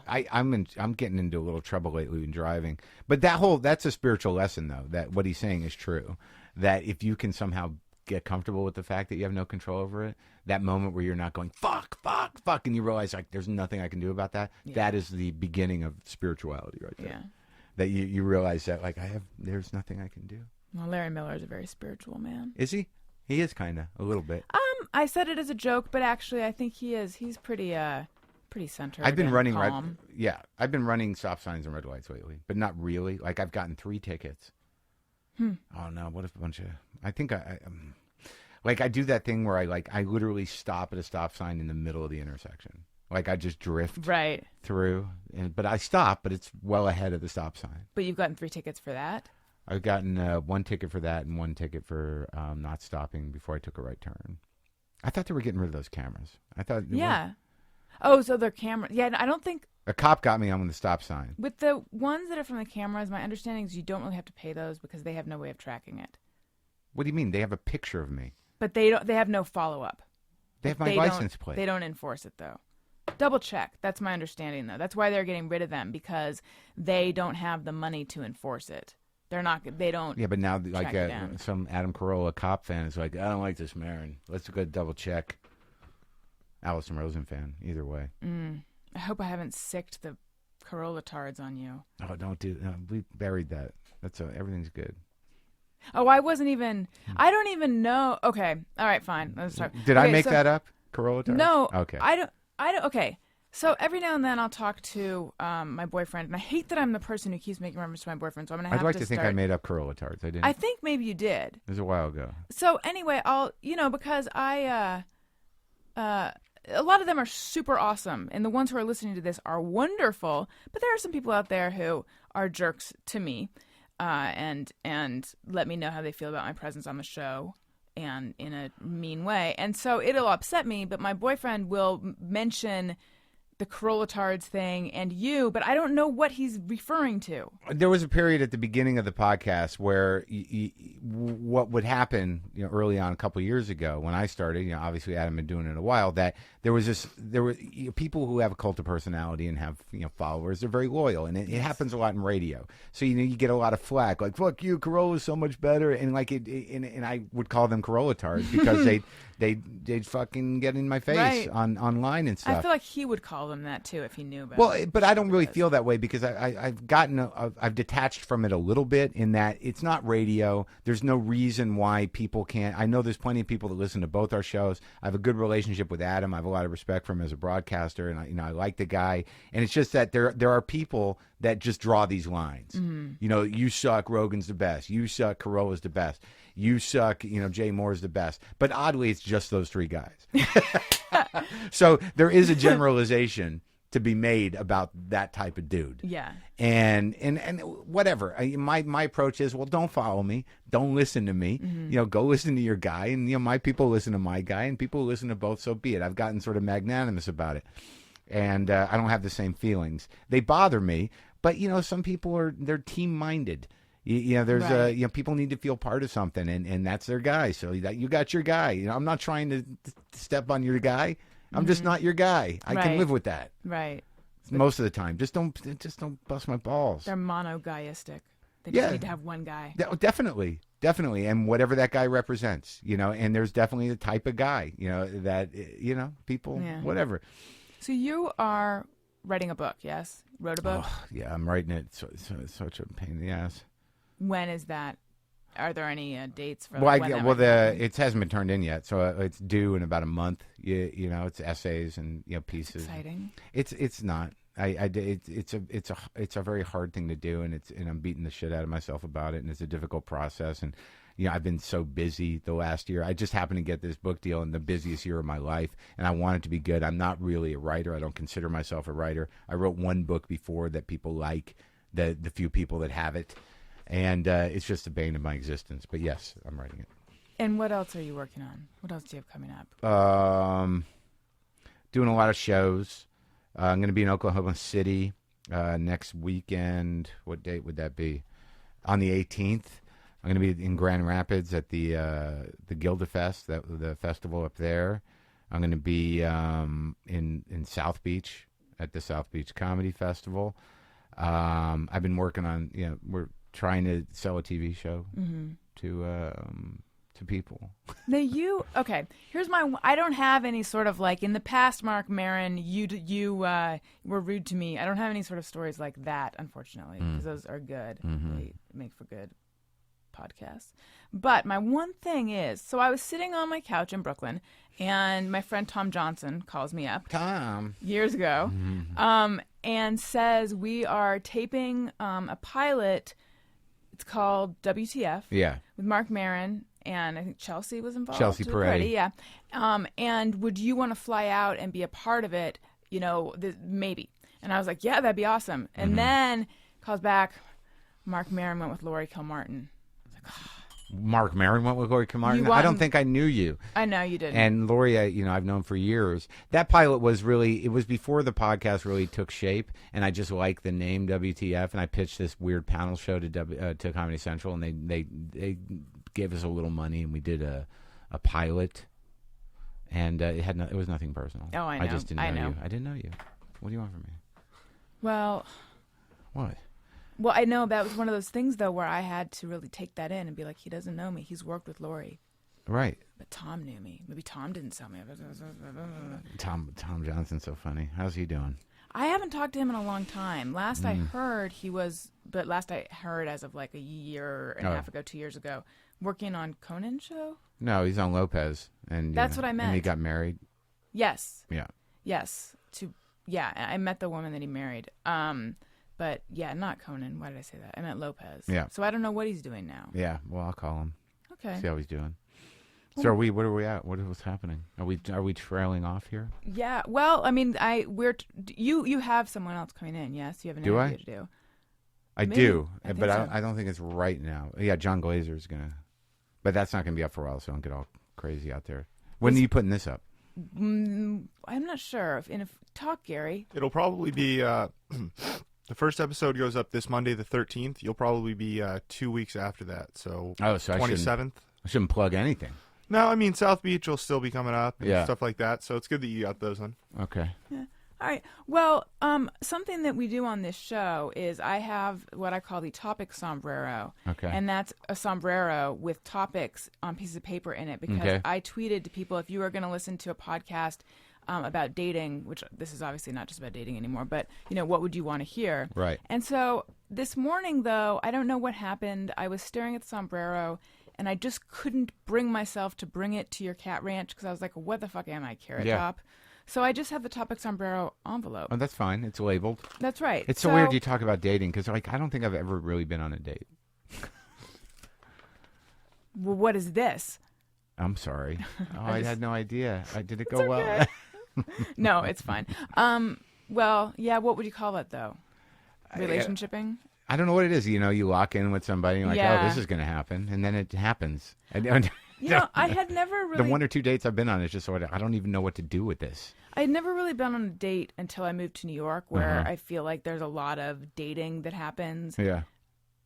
I'm getting into a little trouble lately in driving. But that's a spiritual lesson, though. That what he's saying is true. That if you can somehow get comfortable with the fact that you have no control over it, that moment where you're not going fuck, and you realize like there's nothing I can do about that. Yeah. That is the beginning of spirituality, right there. Yeah. That you realize that like there's nothing I can do. Well, Larry Miller is a very spiritual man. Is he? He is kind of a little bit. I said it as a joke, but actually, I think he is. He's pretty centered. I've been running calm. I've been running stop signs and red lights lately, but not really. Like I've gotten 3 tickets. Oh no! What if a bunch of? I think I do that thing where I literally stop at a stop sign in the middle of the intersection. Like I just drift through, but I stop, but it's well ahead of the stop sign. But you've gotten 3 tickets for that? I've gotten 1 ticket for that and 1 ticket for not stopping before I took a right turn. I thought they were getting rid of those cameras. I thought Oh, so they're cameras. Yeah, I don't think a cop got me on the stop sign. With the ones that are from the cameras, my understanding is you don't really have to pay those because they have no way of tracking it. What do you mean? They have a picture of me. But they have no follow-up. They have my license plate. They don't enforce it, though. Double check. That's my understanding, though. That's why they're getting rid of them, because they don't have the money to enforce it. They don't. Yeah, but now, like, some Adam Carolla cop fan is like, I don't like this Maron. Let's go double check. Alison Rosen fan, either way. I hope I haven't sicked the Carolla-tards on you. Oh, don't do. No, we buried that. Everything's good. Oh, I wasn't even. I don't even know. Okay, all right, fine. Let's talk. Did I Okay, make so- that up? Carolla-tards? No. Okay. I don't. Okay. So every now and then I'll talk to my boyfriend, and I hate that I'm the person who keeps making reference to my boyfriend. So I'm gonna have I'd like to to think I start- made up Carolla-tards. I didn't. I think maybe you did. It was a while ago. So anyway, because I a lot of them are super awesome, and the ones who are listening to this are wonderful. But there are some people out there who are jerks to me, and let me know how they feel about my presence on the show, and in a mean way. And so it'll upset me. But my boyfriend will mention the Carolla-tards thing and you, but I don't know what he's referring to. There was a period at the beginning of the podcast where what would happen, early on a couple of years ago when I started, obviously Adam had been doing it a while, that there were people who have a cult of personality and have, followers. They're very loyal, and it happens a lot in radio. So, you get a lot of flack, like, fuck you, Carolla's so much better. And like and I would call them Carolla-tards because they'd fucking get in my face Right. online and stuff. I feel like he would call them that too if he knew about it. Well, but I don't really feel that way because I've detached from it a little bit in that it's not radio. There's no reason why people can't. I know there's plenty of people that listen to both our shows. I have a good relationship with Adam. I have a lot of respect for him as a broadcaster, and I like the guy. And it's just that there are people that just draw these lines. Mm-hmm. You suck, Rogan's the best. You suck, Carolla's the best. You suck, Jay Moore's the best. But oddly, it's just those three guys. So there is a generalization to be made about that type of dude. Yeah. And whatever. My approach is, well, don't follow me. Don't listen to me. Mm-hmm. Go listen to your guy. And, my people listen to my guy. And people listen to both, so be it. I've gotten sort of magnanimous about it. And I don't have the same feelings. They bother me. But, some people they're team-minded. There's right. People need to feel part of something, and that's their guy. So you got your guy. I'm not trying to step on your guy. I'm just not your guy. I can Right. live with that. Right. Most of the time. Just don't bust my balls. They're monoguyistic. They just Yeah. need to have one guy. Definitely. And whatever that guy represents, and there's definitely the type of guy, that, people, Yeah. whatever. So you are writing a book, yes? Wrote a book? Oh, yeah, I'm writing it. So it's such a pain in the ass. When is that? Are there any dates for Well, when that might happen? it hasn't been turned in yet, so it's due in about a month. It's essays and pieces. Exciting. It's not. It's a very hard thing to do, and I'm beating the shit out of myself about it, and it's a difficult process. And I've been so busy the last year. I just happened to get this book deal in the busiest year of my life, and I want it to be good. I'm not really a writer. I don't consider myself a writer. I wrote one book before that people like, the few people that have it. And it's just the bane of my existence. But yes, I'm writing it. And what else are you working on? What else do you have coming up? Doing a lot of shows. I'm going to be in Oklahoma City next weekend. What date would that be? On the 18th. I'm going to be in Grand Rapids at the Gildafest, the festival up there. I'm going to be in South Beach at the South Beach Comedy Festival. I've been working on, we're trying to sell a TV show to people. Now here's I don't have any sort of like, in the past, Marc Maron, you were rude to me. I don't have any sort of stories like that, unfortunately, because those are good. They make for good podcasts. But my one thing is, so I was sitting on my couch in Brooklyn, and my friend Tom Johnson calls me up. Tom. Years ago, and says we are taping a pilot. It's called WTF. Yeah. With Marc Maron, and I think Chelsea was involved. Chelsea Peretti. Yeah. And would you want to fly out and be a part of it? Maybe. And I was like, yeah, that'd be awesome. And then calls back, Marc Maron went with Laurie Kilmartin. I was like, oh. Marc Maron went with Laurie Kilmartin. I don't think I knew you. I know you didn't. And Laurie, I've known for years. That pilot was it was before the podcast really took shape, and I just liked the name WTF, and I pitched this weird panel show to Comedy Central, and they gave us a little money, and we did a pilot, and it was nothing personal. Oh, I know. I just didn't know know. you. I didn't know you. What do you want from me? Well... What? Well, I know that was one of those things, though, where I had to really take that in and be like, he doesn't know me. He's worked with Laurie. Right. But Tom knew me. Maybe Tom didn't tell me. Tom Johnson's so funny. How's he doing? I haven't talked to him in a long time. Last I heard last I heard as of like a year and a half ago, 2 years ago, working on Conan's show. No, he's on Lopez, and That's what I meant. And he got married. Yes. Yeah. Yes. I met the woman that he married. But yeah, not Conan. Why did I say that? I meant Lopez. Yeah. So I don't know what he's doing now. Yeah. Well, I'll call him. Okay. See how he's doing. So what are we at? What's happening? Are we trailing off here? Yeah. Well, I mean, you have someone else coming in. Yes, you have an interview to do. I Maybe. do, I but think so. I don't think it's right now. Yeah, John Glazer's gonna, but that's not gonna be up for a while, so don't get all crazy out there. When are you putting this up? I'm not sure. Talk, Gary. It'll probably be the first episode goes up this Monday, the 13th. You'll probably be 2 weeks after that, so I 27th. shouldn't plug anything. No, I mean South Beach will still be coming up and Yeah. stuff like that. So it's good that you got those on. Okay. Yeah. All right. Well, something that we do on this show is I have what I call the topic sombrero. Okay. And that's a sombrero with topics on pieces of paper in it because Okay. I tweeted to people, if you are going to listen to a podcast about dating, which this is obviously not just about dating anymore, but, what would you want to hear? Right. And so this morning, though, I don't know what happened. I was staring at the sombrero, and I just couldn't bring myself to bring it to your cat ranch because I was like, what the fuck am I, Carrot Top? So I just have the topic sombrero envelope. Oh, that's fine. It's labeled. That's right. It's so weird you talk about dating because, I don't think I've ever really been on a date. Well, what is this? I'm sorry. Oh, I had no idea. Did it go well? No, it's fine. Well, yeah, what would you call it, though? Relationshiping? I don't know what it is. You lock in with somebody and you're like, Yeah. oh, this is going to happen. And then it happens. I had never really... The one or two dates I've been on is just sort of, I don't even know what to do with this. I had never really been on a date until I moved to New York, where I feel like there's a lot of dating that happens. Yeah.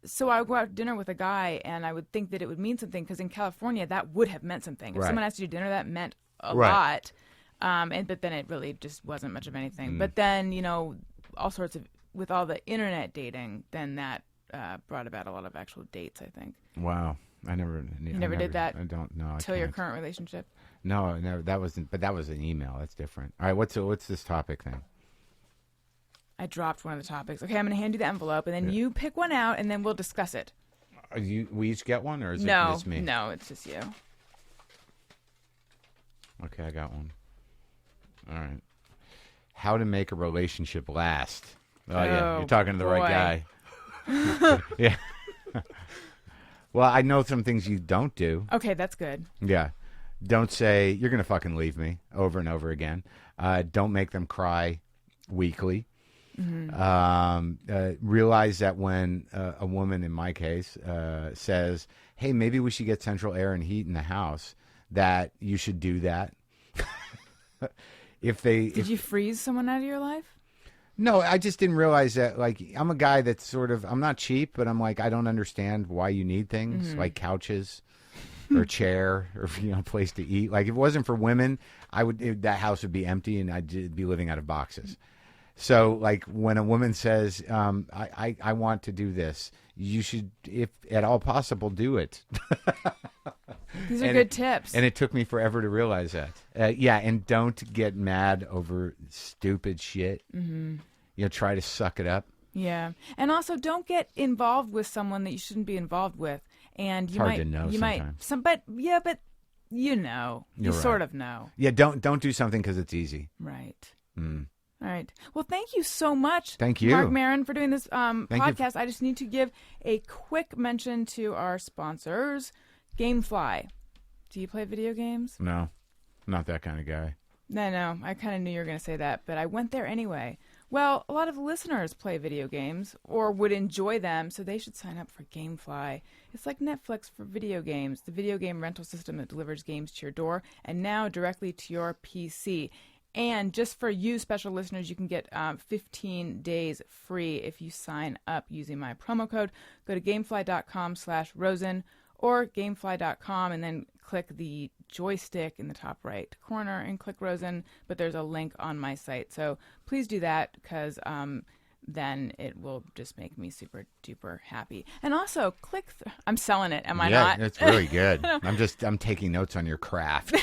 So I would go out to dinner with a guy, and I would think that it would mean something, because in California, that would have meant something. If Right. someone asked you to dinner, that meant a Right. lot. But then it really just wasn't much of anything. But then, all sorts of... With all the internet dating, then that brought about a lot of actual dates, I think. Wow. I never did that I don't know. Till your current relationship? No, never. That wasn't. But that was an email. That's different. All right. What's this topic thing? I dropped one of the topics. Okay, I'm going to hand you the envelope, and then you pick one out, and then we'll discuss it. We each get one, or is it No, just me? no, it's just you. Okay, I got one. All right. How to make a relationship last. Oh yeah, you're talking to the right guy. Yeah. Well, I know some things you don't do. Okay, that's good. Yeah. Don't say, you're going to fucking leave me over and over again. Don't make them cry weekly. Realize that when a woman, in my case, says, hey, maybe we should get central air and heat in the house, that you should do that. Did you freeze someone out of your life? No, I just didn't realize that, I'm a guy that's sort of, I'm not cheap, but I'm like, I don't understand why you need things like couches or a chair or, a place to eat. Like, if it wasn't for women, that house would be empty and I'd be living out of boxes. So, when a woman says, I want to do this, you should, if at all possible, do it. These are good tips. And it took me forever to realize that. And don't get mad over stupid shit. Mm-hmm. Try to suck it up. Yeah. And also, don't get involved with someone that you shouldn't be involved with. And you hard might, to know you sometimes. but you know. You're you right. sort of know. Yeah, don't do something because it's easy. Right. Mm. All right. Well, thank you so much. Thank you. Marc Maron, for doing this podcast. You. I just need to give a quick mention to our sponsors, Gamefly. Do you play video games? No, not that kind of guy. No. I kind of knew you were going to say that, but I went there anyway. Well, a lot of listeners play video games or would enjoy them, so they should sign up for Gamefly. It's like Netflix for video games, the video game rental system that delivers games to your door and now directly to your PC. And just for you special listeners, you can get 15 days free if you sign up using my promo code. Go to gamefly.com/Rosen or gamefly.com and then click the joystick in the top right corner and click Rosen. But there's a link on my site. So please do that because then it will just make me super duper happy. And also I'm selling it. Am I not? Yeah, it's really good. I'm taking notes on your craft.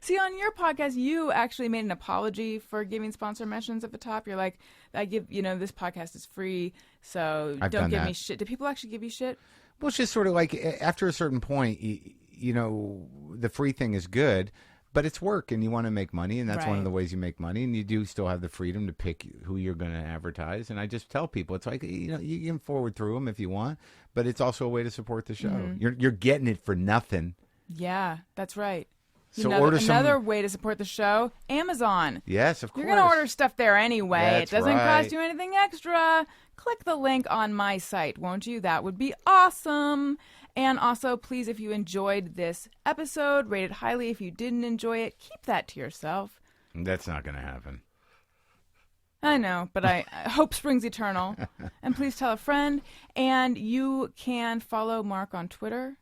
See, on your podcast, you actually made an apology for giving sponsor mentions at the top. You're like, this podcast is free, so I've don't done give that. me shit. Do people actually give you shit? Well, it's just sort of like after a certain point, the free thing is good, but it's work and you want to make money, and that's one of Right. the ways you make money, and you do still have the freedom to pick who you're going to advertise. And I just tell people, it's like, you can forward through them if you want, but it's also a way to support the show. Mm-hmm. You're getting it for nothing. Yeah, that's right. So another, order another way to support the show, Amazon. Yes, of course. You're going to order stuff there anyway. That's It doesn't right. cost you anything extra. Click the link on my site, won't you? That would be awesome. And also, please, if you enjoyed this episode, rate it highly. If you didn't enjoy it, keep that to yourself. That's not going to happen. I know, but hope springs eternal. And please tell a friend. And you can follow Mark on Twitter.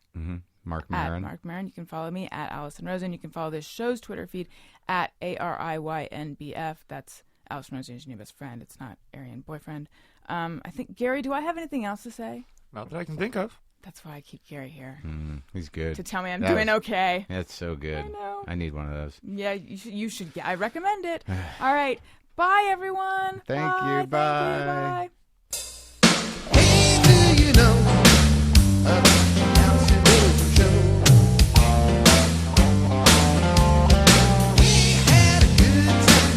Marc At Maron. Marc Maron. You can follow me at Alison Rosen. You can follow this show's Twitter feed at ARIYNBF. That's Alison Rosen is your new best friend. It's not Aryan boyfriend. I think, Gary, do I have anything else to say? Not that I can think of. That's why I keep Gary here. He's good. To tell me I'm That doing was- okay. That's so good. I know. I need one of those. Yeah, you should get. I recommend it. All right. Bye, everyone. Thank you. Bye. Bye. Hey, do you know Alison Rosen show? We had a good time.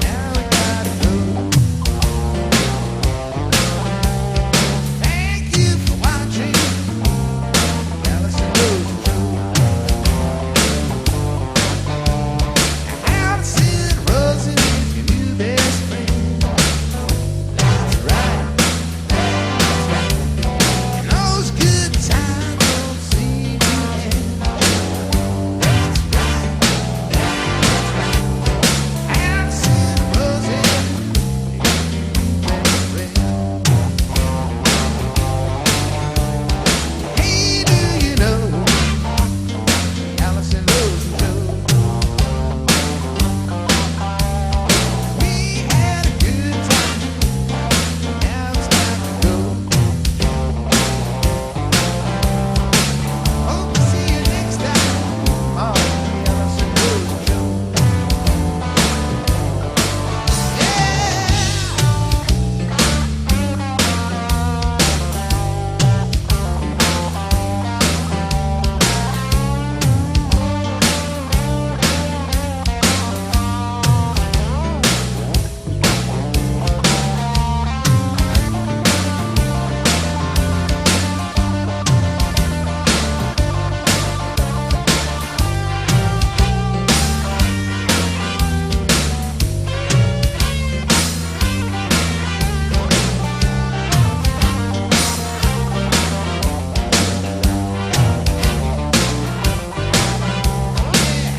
Now we gotta go. Thank you for watching Alison Rosen show. Alison Rosen is your new best friend. That's right. And those good times don't seem to end. That's right. Alison Rosen, your best friend. Hey, do you know Alison Rosen show? We had a good time. Now it's time to go. Hope to see you next time on the Alison Rosen show.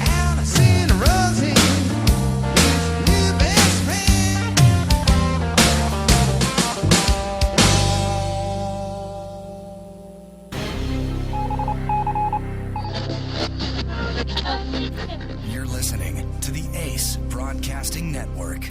Alison Rosen is your new best friend. You're listening to the Ace Broadcasting Network.